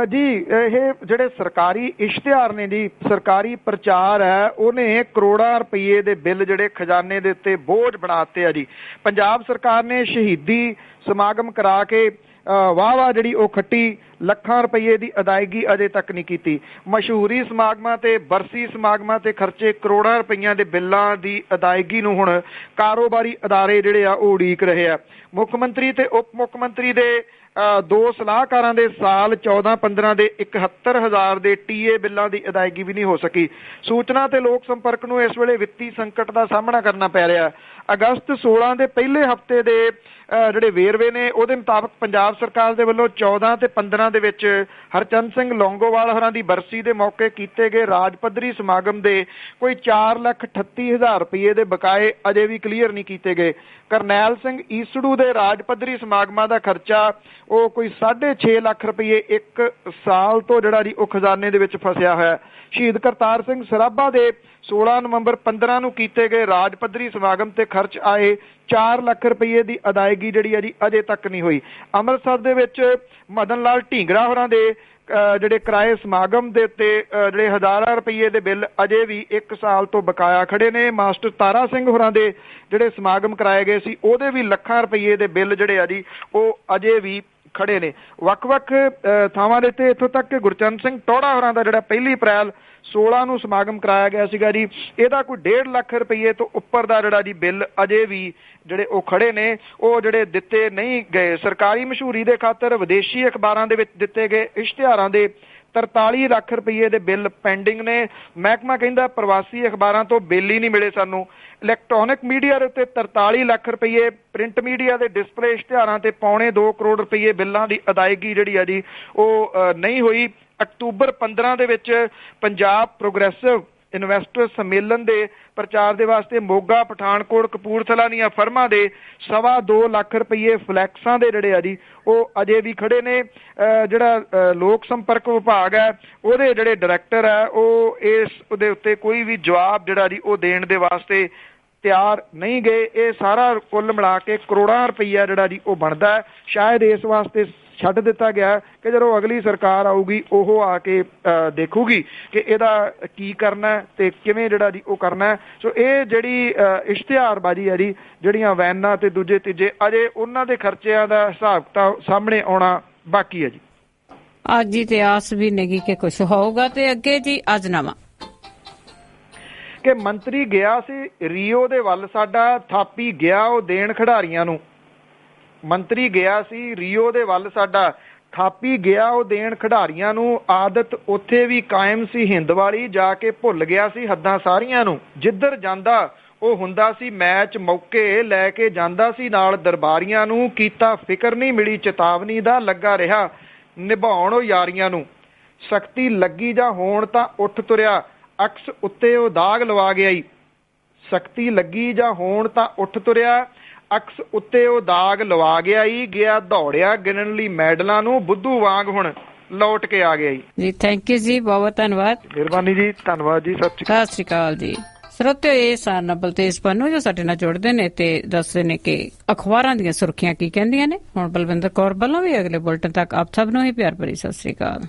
ਜੀ ਇਹ ਜਿਹੜੇ ਸਰਕਾਰੀ ਇਸ਼ਤਿਹਾਰ ਨੇ ਜੀ, ਸਰਕਾਰੀ ਪ੍ਰਚਾਰ ਹੈ, ਉਹਨੇ ਕਰੋੜਾਂ ਰੁਪਏ ਦੇ ਬਿੱਲ ਜਿਹੜੇ ਖਜ਼ਾਨੇ ਦੇ ਉੱਤੇ ਬੋਝ ਬਣਾਤੇ ਆ ਜੀ। ਪੰਜਾਬ ਸਰਕਾਰ ਨੇ ਸ਼ਹੀਦੀ ਸਮਾਗਮ ਕਰਾ ਕੇ ਵਾਹ ਜਿਹੜੀ ਉਹ ਖੱਟੀ, ਲੱਖਾਂ ਰੁਪਏ ਦੀ ਅਦਾਇਗੀ ਅਜੇ ਤੱਕ ਨਹੀਂ ਕੀਤੀ। ਮਸ਼ਹੂਰੀ ਸਮਾਗਮਾਂ ਤੇ ਬਰਸੀ ਸਮਾਗਮਾਂ ਤੇ ਖਰਚੇ ਕਰੋੜਾਂ ਰੁਪਈਆਂ ਦੇ ਬਿੱਲਾਂ ਦੀ ਅਦਾਇਗੀ ਨੂੰ ਹੁਣ ਕਾਰੋਬਾਰੀ ਅਦਾਰੇ ਜਿਹੜੇ ਆ ਉਹ ਉਡੀਕ ਰਹੇ ਆ। ਮੁੱਖ ਮੰਤਰੀ ਤੇ ਉਪ ਮੁੱਖ ਮੰਤਰੀ ਦੇ ਦੋ ਸਲਾਹਕਾਰਾਂ ਦੇ ਸਾਲ 14-15 ਦੇ 71,000 ਦੇ ਟੀਏ ਬਿੱਲਾਂ ਦੀ ਅਦਾਇਗੀ ਵੀ ਨਹੀਂ ਹੋ ਸਕੀ। ਸੂਚਨਾ ਤੇ ਲੋਕ ਸੰਪਰਕ ਨੂੰ ਇਸ ਵੇਲੇ ਵਿੱਤੀ ਸੰਕਟ ਦਾ ਸਾਹਮਣਾ ਕਰਨਾ ਪੈ ਰਿਹਾ। ਅਗਸਤ 16 ਦੇ ਪਹਿਲੇ ਹਫ਼ਤੇ ਦੇ ਜਿਹੜੇ ਵੇਰਵੇ ਨੇ ਉਹਦੇ ਮੁਤਾਬਕ ਪੰਜਾਬ ਸਰਕਾਰ ਦੇ ਵੱਲੋਂ 14 ਤੇ 15 ਦੇ ਵਿੱਚ ਹਰਚੰਦ ਸਿੰਘ ਲੌਂਗੋਵਾਲ ਹੋਰਾਂ ਦੀ ਬਰਸੀ ਦੇ ਮੌਕੇ ਕੀਤੇ ਗਏ ਰਾਜ ਪੱਧਰੀ ਸਮਾਗਮ ਦੇ ਕੋਈ 4,38,000 ਰੁਪਏ ਦੇ ਬਕਾਏ ਅਜੇ ਵੀ ਕਲੀਅਰ ਨਹੀਂ ਕੀਤੇ ਗਏ। ਕਰਨੈਲ ਸਿੰਘ ਈਸੜੂ ਦੇ ਰਾਜ ਪੱਧਰੀ ਸਮਾਗਮਾਂ ਦਾ ਖਰਚਾ ਉਹ ਕੋਈ 6.5 ਲੱਖ ਰੁਪਏ ਇੱਕ ਸਾਲ ਤੋਂ ਜਿਹੜਾ ਜੀ ਉਹ ਖਜ਼ਾਨੇ ਦੇ ਵਿੱਚ ਫਸਿਆ ਹੋਇਆ। ਸ਼ਹੀਦ ਕਰਤਾਰ ਸਿੰਘ ਸਰਾਭਾ ਦੇ 16 ਨਵੰਬਰ 15 ਨੂੰ ਕੀਤੇ ਗਏ ਰਾਜ ਪੱਧਰੀ ਸਮਾਗਮ ਤੇ ਖਰਚ ਆਏ 4 ਲੱਖ ਰੁਪਏ ਦੀ ਅਦਾਇਗੀ ਜਿਹੜੀ ਹੈ ਜੀ ਅਜੇ ਤੱਕ ਨਹੀਂ ਹੋਈ। ਅੰਮ੍ਰਿਤਸਰ ਦੇ ਵਿੱਚ ਮਦਨ ਲਾਲ ਢੀਂਗਰਾ ਹੋਰਾਂ ਦੇ ਜਿਹੜੇ ਕਿਰਾਏ ਸਮਾਗਮ ਦੇ ਉੱਤੇ ਜਿਹੜੇ ਹਜ਼ਾਰਾਂ ਰੁਪਏ ਦੇ ਬਿੱਲ ਅਜੇ ਵੀ 1 ਸਾਲ ਤੋਂ ਬਕਾਇਆ ਖੜੇ ਨੇ। ਮਾਸਟਰ ਤਾਰਾ ਸਿੰਘ ਹੋਰਾਂ ਦੇ ਜਿਹੜੇ ਸਮਾਗਮ ਕਰਾਏ ਗਏ ਸੀ ਉਹਦੇ ਵੀ ਲੱਖਾਂ ਰੁਪਏ ਦੇ ਬਿੱਲ ਜਿਹੜੇ ਆ ਜੀ ਉਹ ਅਜੇ ਵੀ ਖੜੇ ਨੇ। ਵੱਖ-ਵੱਖ ਥਾਵਾਂ ਦੇ ਉੱਤੇ ਇੱਥੋਂ ਤੱਕ ਕਿ ਗੁਰਚਰਨ ਸਿੰਘ ਟੌੜਾ ਹੋਰਾਂ ਦਾ ਜਿਹੜਾ 1 ਅਪ੍ਰੈਲ 16 ਨੂੰ ਸਮਾਗਮ ਕਰਾਇਆ ਗਿਆ ਸੀਗਾ ਜੀ, ਇਹਦਾ ਕੋਈ 1.5 ਲੱਖ ਰੁਪਏ ਤੋਂ ਉੱਪਰ ਦਾ ਜਿਹੜਾ ਜੀ ਬਿੱਲ ਅਜੇ ਵੀ ਜਿਹੜੇ ਉਹ ਖੜੇ ਨੇ, ਉਹ ਜਿਹੜੇ ਦਿੱਤੇ ਨਹੀਂ ਗਏ। ਸਰਕਾਰੀ ਮਸ਼ਹੂਰੀ ਦੇ ਖਾਤਰ ਵਿਦੇਸ਼ੀ ਅਖਬਾਰਾਂ ਦੇ ਵਿੱਚ ਦਿੱਤੇ ਗਏ ਇਸ਼ਤਿਹਾਰਾਂ ਦੇ 43 ਲੱਖ ਰੁਪਏ ਦੇ ਬਿੱਲ ਪੈਂਡਿੰਗ ਨੇ। ਮਹਿਕਮਾ ਕਹਿੰਦਾ ਪ੍ਰਵਾਸੀ ਅਖਬਾਰਾਂ ਤੋਂ ਬਿੱਲ ਹੀ ਨਹੀਂ ਮਿਲੇ ਸਾਨੂੰ। ਇਲੈਕਟ੍ਰੋਨਿਕ ਮੀਡੀਆ ਦੇ ਉੱਤੇ 43 ਲੱਖ ਰੁਪਏ, ਪ੍ਰਿੰਟ ਮੀਡੀਆ ਦੇ ਡਿਸਪਲੇ ਇਸ਼ਤਿਹਾਰਾਂ ਤੇ 2.25 ਕਰੋੜ ਰੁਪਏ ਬਿੱਲਾਂ ਦੀ ਅਦਾਇਗੀ ਜਿਹੜੀ ਆ ਜੀ ਉਹ ਨਹੀਂ ਹੋਈ। ਅਕਤੂਬਰ 15 ਦੇ ਵਿੱਚ ਪੰਜਾਬ ਪ੍ਰੋਗਰੈਸਿਵ ਇਨਵੈਸਟਰ ਸੰਮੇਲਨ ਦੇ ਪ੍ਰਚਾਰ ਦੇ ਵਾਸਤੇ ਮੋਗਾ, ਪਠਾਨਕੋਟ, ਕਪੂਰਥਲਾ ਦੀਆਂ ਫਰਮਾਂ ਦੇ 2.25 ਲੱਖ ਰੁਪਏ ਫਲੈਕਸਾਂ ਦੇ ਜਿਹੜੇ ਆ ਜੀ ਉਹ ਅਜੇ ਵੀ ਖੜੇ ਨੇ। ਜਿਹੜਾ ਲੋਕ ਸੰਪਰਕ ਵਿਭਾਗ ਹੈ ਉਹਦੇ ਜਿਹੜੇ ਡਾਇਰੈਕਟਰ ਹੈ ਉਹ ਇਸ ਉਹਦੇ ਉੱਤੇ ਕੋਈ ਵੀ ਜਵਾਬ ਜਿਹੜਾ ਜੀ ਉਹ ਦੇਣ ਦੇ ਵਾਸਤੇ ਤਿਆਰ ਨਹੀਂ ਗਏ। ਇਹ ਸਾਰਾ ਕੁੱਲ ਮਿਲਾ ਕੇ ਕਰੋੜਾਂ ਰੁਪਈਆ ਜਿਹੜਾ ਜੀ ਉਹ ਬਣਦਾ ਹੈ। ਸ਼ਾਇਦ ਇਸ ਵਾਸਤੇ ਛੱਡ ਦਿੱਤਾ ਗਿਆ ਕਿ ਜਦੋਂ ਅਗਲੀ ਸਰਕਾਰ ਆਊਗੀ ਉਹ ਆ ਕੇ ਦੇਖੂਗੀ ਕਿ ਇਹਦਾ ਕੀ ਕਰਨਾ ਤੇ ਕਿਵੇਂ ਜਿਹੜਾ ਜੀ ਉਹ ਕਰਨਾ। ਸੋ ਇਹ ਜਿਹੜੀ ਇਸ਼ਤਿਹਾਰਬਾਜ਼ੀ ਹੈ ਜੀ, ਜਿਹੜੀਆਂ ਵੈਨਾਂ ਤੇ ਦੂਜੇ ਤੀਜੇ, ਅਜੇ ਉਹਨਾਂ ਦੇ ਖਰਚਿਆਂ ਦਾ ਹਿਸਾਬ ਕਿਤਾਬ ਸਾਹਮਣੇ ਆਉਣਾ ਬਾਕੀ ਹੈ ਜੀ। ਅੱਜ ਹੀ ਤੇ ਆਸ ਵੀ ਨਹੀਂ ਕਿ ਕੁਛ ਹੋਊਗਾ। ਤੇ ਅੱਗੇ ਜੀ ਅੱਜ ਨਵਾਂ ਕਿ ਮੰਤਰੀ ਗਿਆ ਸੀ ਰੀਓ ਦੇ ਵੱਲ, ਸਾਡਾ ਥਾਪੀ ਗਿਆ ਉਹ ਦੇਣ ਖਿਡਾਰੀਆਂ ਨੂੰ। ਮੰਤਰੀ ਗਿਆ ਸੀ ਰੀਓ ਦੇ ਵੱਲ, ਸਾਡਾ ਥਾਪੀ ਗਿਆ ਉਹ ਦੇਣ ਖਿਡਾਰੀਆਂ ਨੂੰ। ਆਦਤ ਉੱਥੇ ਵੀ ਕਾਇਮ ਸੀ ਹਿੰਦ ਵਾਲੀ, ਜਾ ਕੇ ਭੁੱਲ ਗਿਆ ਸੀ ਹੱਦਾਂ ਸਾਰੀਆਂ ਨੂੰ। ਜਿੱਧਰ ਜਾਂਦਾ ਉਹ ਹੁੰਦਾ ਸੀ ਮੈਚ, ਮੌਕੇ ਲੈ ਕੇ ਜਾਂਦਾ ਸੀ ਨਾਲ ਦਰਬਾਰੀਆਂ ਨੂੰ। ਕੀਤਾ ਫਿਕਰ ਨਹੀਂ ਮਿਲੀ ਚੇਤਾਵਨੀ ਦਾ, ਲੱਗਾ ਰਿਹਾ ਨਿਭਾਉਣ ਉਹ ਯਾਰੀਆਂ ਨੂੰ। ਸਖਤੀ ਲੱਗੀ ਜਾਂ ਹੋਣ ਤਾਂ ਉੱਠ ਤੁਰਿਆ, ਅਕਸ ਉੱਤੇ ਉਹ ਦਾਗ ਲਵਾ ਗਿਆ ਈ। ਸਖਤੀ ਲੱਗੀ ਜਾਂ ਹੋਣ ਤਾਂ ਉੱਠ ਤੁਰਿਆ, ਅਕਸ ਉੱਤੇ ਉਹ ਦਾਗ ਲਵਾ ਗਿਆ ਈ। ਗਿਆ ਦੌੜਿਆ ਗਿਣਨ ਲਈ ਮੈਡਲਾਂ ਨੂੰ, ਬੁੱਧੂ ਵਾਂਗ ਹੁਣ ਲੌਟ ਕੇ ਆ ਗਿਆ ਜੀ। ਥੈਂਕ ਯੂ ਜੀ, ਬਹੁਤ ਧੰਨਵਾਦ। ਮਿਹਰਬਾਨੀ ਜੀ, ਧੰਨਵਾਦ ਜੀ, ਸਤਿ ਸ਼੍ਰੀ ਅਕਾਲ ਜੀ। ਸਰੋਤਿਓ, ਇਹ ਸਨ ਬਲਤੇਜ ਪੰਨੂ ਜੋ ਸਾਡੇ ਨਾਲ ਜੁੜਦੇ ਨੇ ਤੇ ਦੱਸਦੇ ਨੇ ਕਿ ਅਖਬਾਰਾਂ ਦੀਆਂ ਸੁਰਖੀਆਂ ਕੀ ਕਹਿੰਦੀਆਂ ਨੇ। ਹੁਣ ਬਲਵਿੰਦਰ ਕੌਰ ਵੱਲੋਂ ਵੀ ਅਗਲੇ ਬੁਲਟਨ ਤੱਕ ਆਪ ਸਭ ਨੂੰ ਹੀ ਪਿਆਰ ਭਰੀ ਸਤਿ ਸ਼੍ਰੀ ਅਕਾਲ।